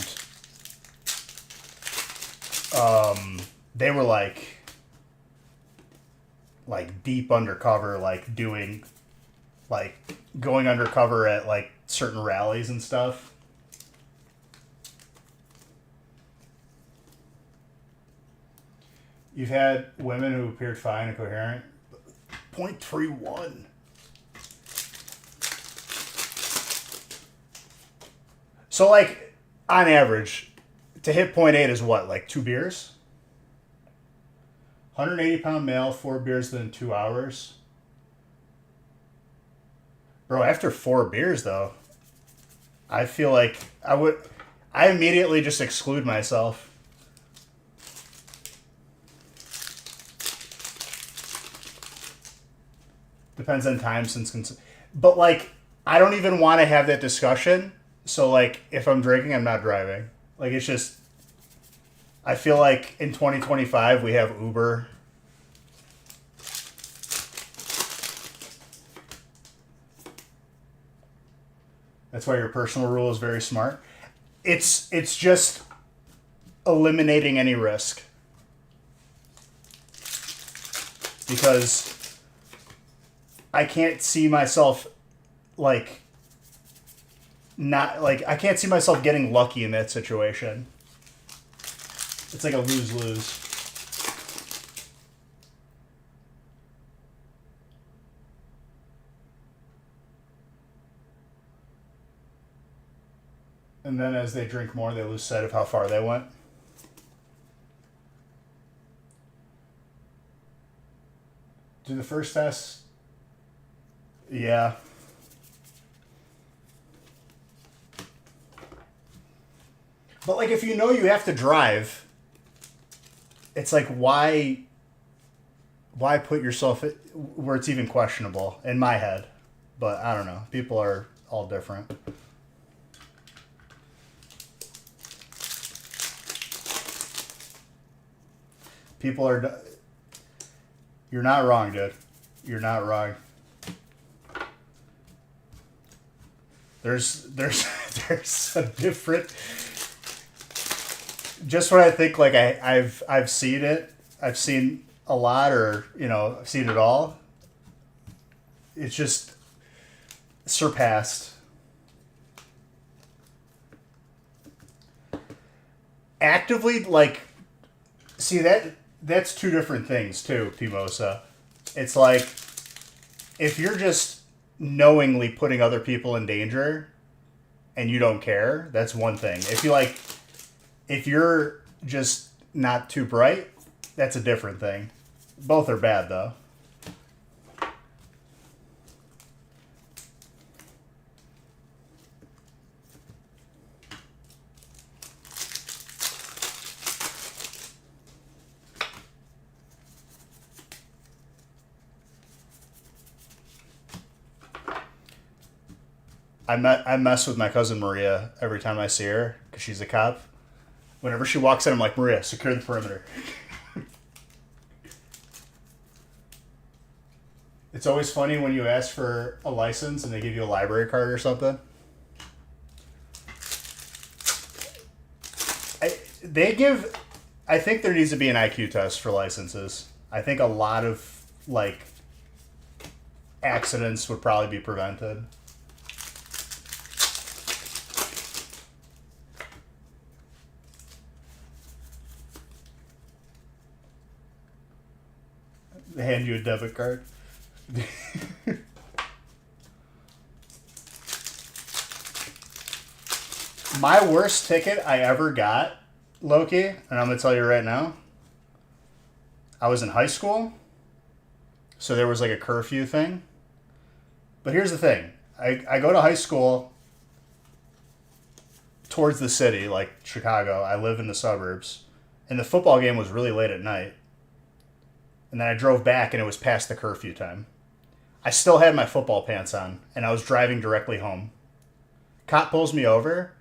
they were like deep undercover, like doing, like going undercover at like certain rallies and stuff. You've had women who appeared fine and coherent. 0.31. So, like, on average, to hit 0.8 is what? Like 2 beers? 180-pound male, 4 beers within 2 hours. Bro, after 4 beers, though, I feel like I immediately just exclude myself. Depends on time since... But, like, I don't even want to have that discussion. So, like, if I'm drinking, I'm not driving. Like, it's just... I feel like in 2025, we have Uber. That's why your personal rule is very smart. It's just eliminating any risk. Because I can't see myself, like, not, like, I can't see myself getting lucky in that situation. It's like a lose-lose. And then as they drink more, they lose sight of how far they went. Do the first test? Yeah. But, like, if you know you have to drive, it's like, why put yourself where it's even questionable in my head? But I don't know. People are all different. People are... You're not wrong, dude. You're not wrong. There's a different... Just when I think, like, I've seen it, I've seen a lot, or, you know, I've seen it all, it's just surpassed. Actively, like, see, that's two different things, too, Pimosa. It's like, if you're just knowingly putting other people in danger and you don't care, that's one thing. If you're just not too bright, that's a different thing. Both are bad, though. I mess with my cousin Maria every time I see her because she's a cop. Whenever she walks in, I'm like, Maria, secure the perimeter. It's always funny when you ask for a license and they give you a library card or something. I think there needs to be an IQ test for licenses. I think a lot of, like, accidents would probably be prevented. They hand you a debit card. My worst ticket I ever got, Loki, and I'm going to tell you right now, I was in high school, so there was like a curfew thing. But here's the thing. I go to high school towards the city, like Chicago. I live in the suburbs. And the football game was really late at night. And then I drove back and it was past the curfew time. I still had my football pants on and I was driving directly home. Cop pulls me over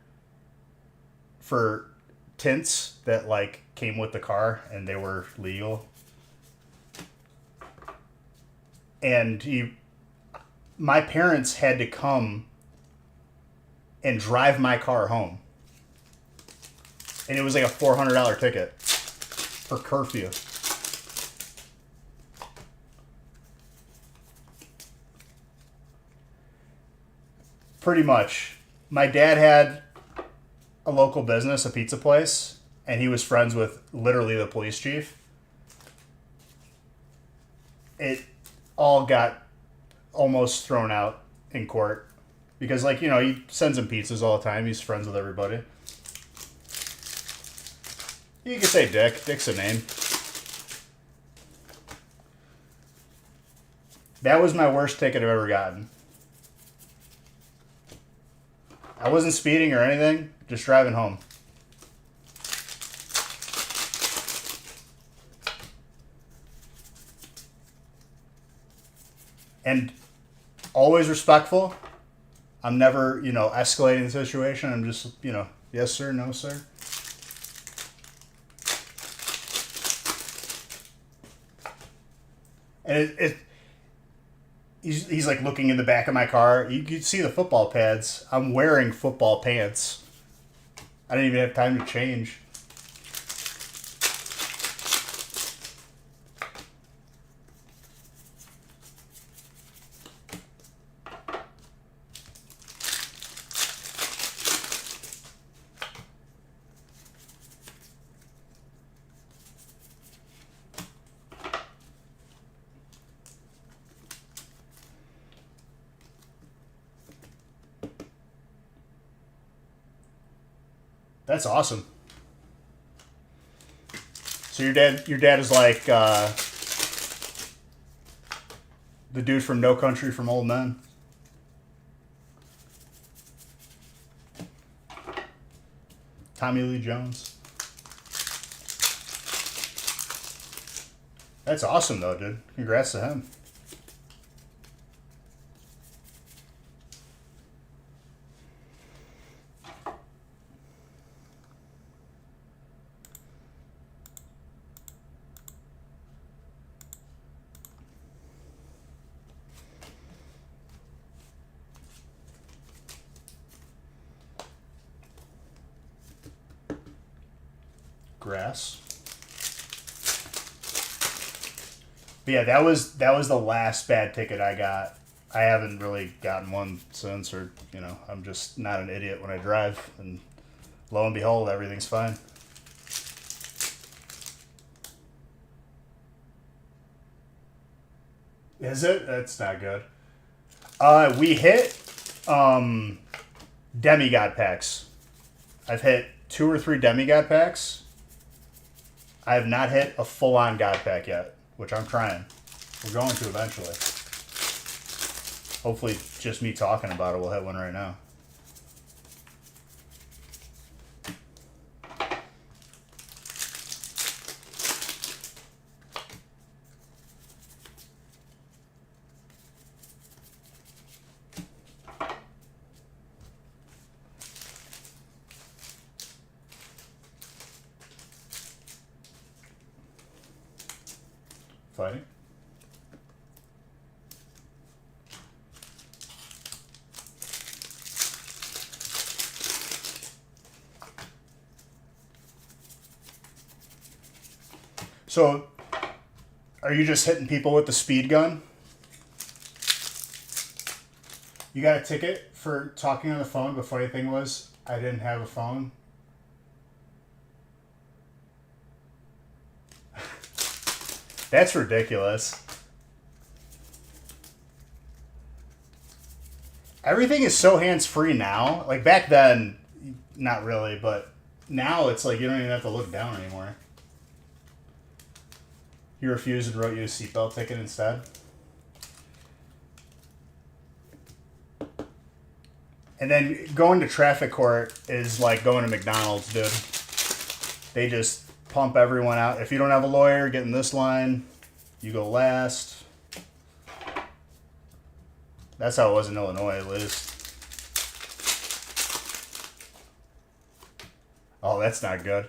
for tints that, like, came with the car and they were legal. And my parents had to come and drive my car home. And it was like a $400 ticket for curfew. Pretty much. My dad had a local business, a pizza place, and he was friends with literally the police chief. it all got almost thrown out in court because, like, you know, he sends him pizzas all the time. He's friends with everybody. You can say Dick. Dick's a name. That was my worst ticket I've ever gotten. I wasn't speeding or anything, just driving home. And always respectful. I'm never, you know, escalating the situation. I'm just, you know, yes, sir, no, sir. And he's like looking in the back of my car. You can see the football pads. I'm wearing football pants. I didn't even have time to change. That's awesome. So your dad is like the dude from No Country from Old Men. Tommy Lee Jones. That's awesome though, dude. Congrats to him. Grass. But yeah, that was the last bad ticket I got. I haven't really gotten one since, or, you know, I'm just not an idiot when I drive, and lo and behold, everything's fine. Is it? That's not good. We hit demigod packs. I've hit 2 or 3 demigod packs. I have not hit a full-on God pack yet, which I'm trying. We're going to eventually. Hopefully, just me talking about it will hit one right now. Fighting. So, are you just hitting people with the speed gun? You got a ticket for talking on the phone, but funny thing was, I didn't have a phone. That's ridiculous. Everything is so hands-free now. Like, back then, not really, but now it's like you don't even have to look down anymore. He refused and wrote you a seatbelt ticket instead. And then going to traffic court is like going to McDonald's, dude. They just pump everyone out. If you don't have a lawyer, get in this line. You go last. That's how it was in Illinois, at least. Oh, that's not good.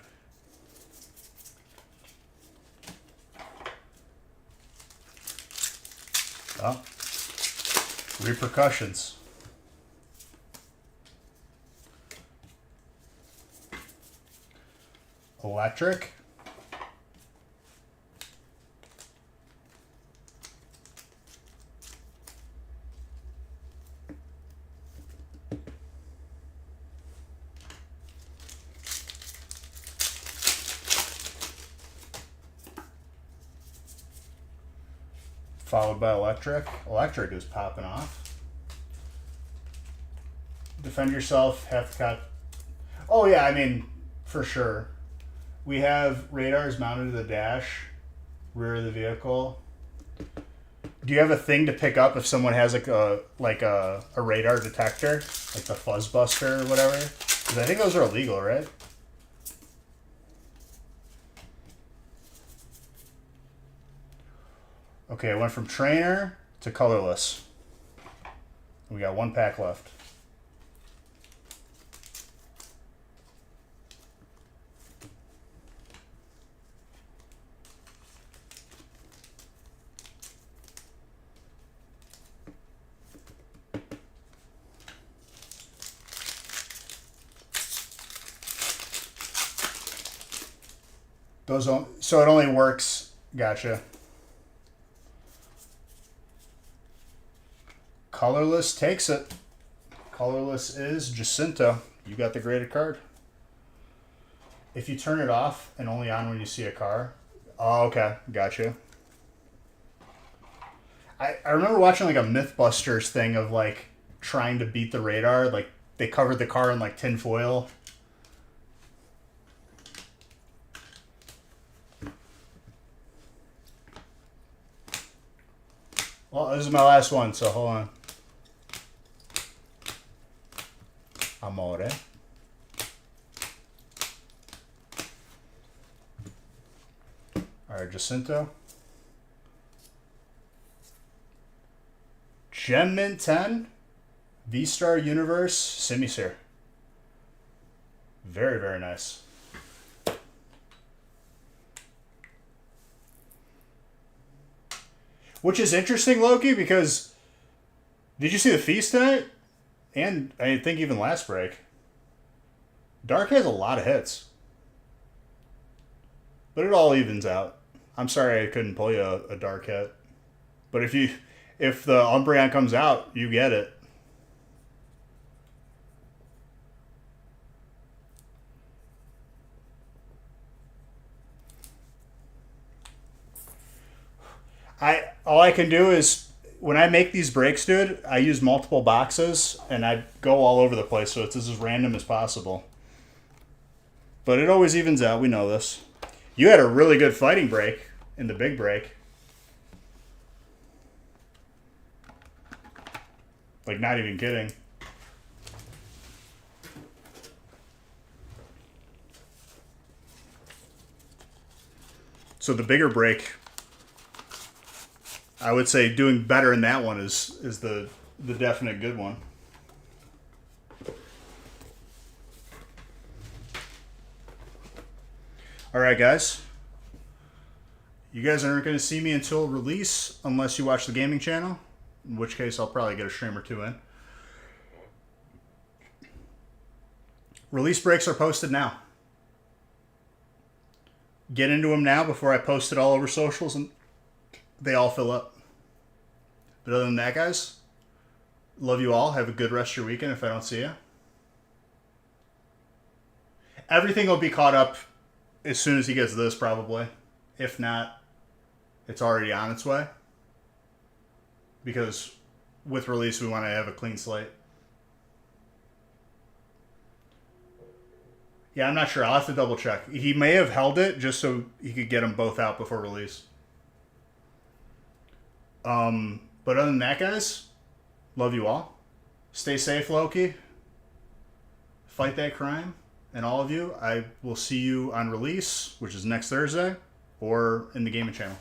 Oh. Repercussions. Electric. Followed by electric. Electric is popping off. Defend yourself, half the cut. Oh yeah, I mean, for sure. We have radars mounted to the dash, rear of the vehicle. Do you have a thing to pick up if someone has like a radar detector, like the fuzz buster or whatever? Because I think those are illegal, right? Okay, I went from trainer to colorless. We got one pack left. So it only works. Gotcha. Colorless takes it. Colorless is Jacinto. You got the graded card. If you turn it off and only on when you see a car. Oh, okay. Gotcha. I remember watching like a Mythbusters thing of like trying to beat the radar. Like they covered the car in like tin foil. Well, this is my last one, so hold on. Amore. Alright, Jacinto. Gem Mint 10. V-Star Universe Simisear. Very, very nice. Which is interesting, Loki, because did you see the feast tonight? And I think even last break. Dark has a lot of hits. But it all evens out. I'm sorry I couldn't pull you a dark hit. But if the Umbreon comes out, you get it. All I can do is when I make these breaks, dude, I use multiple boxes and I go all over the place, so it's as random as possible. But it always evens out. We know this. You had a really good fighting break in the big break. Like, not even kidding. So the bigger break, I would say doing better in that one is the definite good one. All right, guys. You guys aren't going to see me until release unless you watch the gaming channel, in which case I'll probably get a stream or two in. Release breaks are posted now. Get into them now before I post it all over socials and they all fill up. But other than that, guys, love you all. Have a good rest of your weekend if I don't see you. Everything will be caught up as soon as he gets this, probably. If not, it's already on its way. Because with release, we want to have a clean slate. Yeah, I'm not sure. I'll have to double check. He may have held it just so he could get them both out before release. But other than that, guys, love you all. Stay safe, Loki. Fight that crime. And all of you, I will see you on release, which is next Thursday, or in the gaming channel.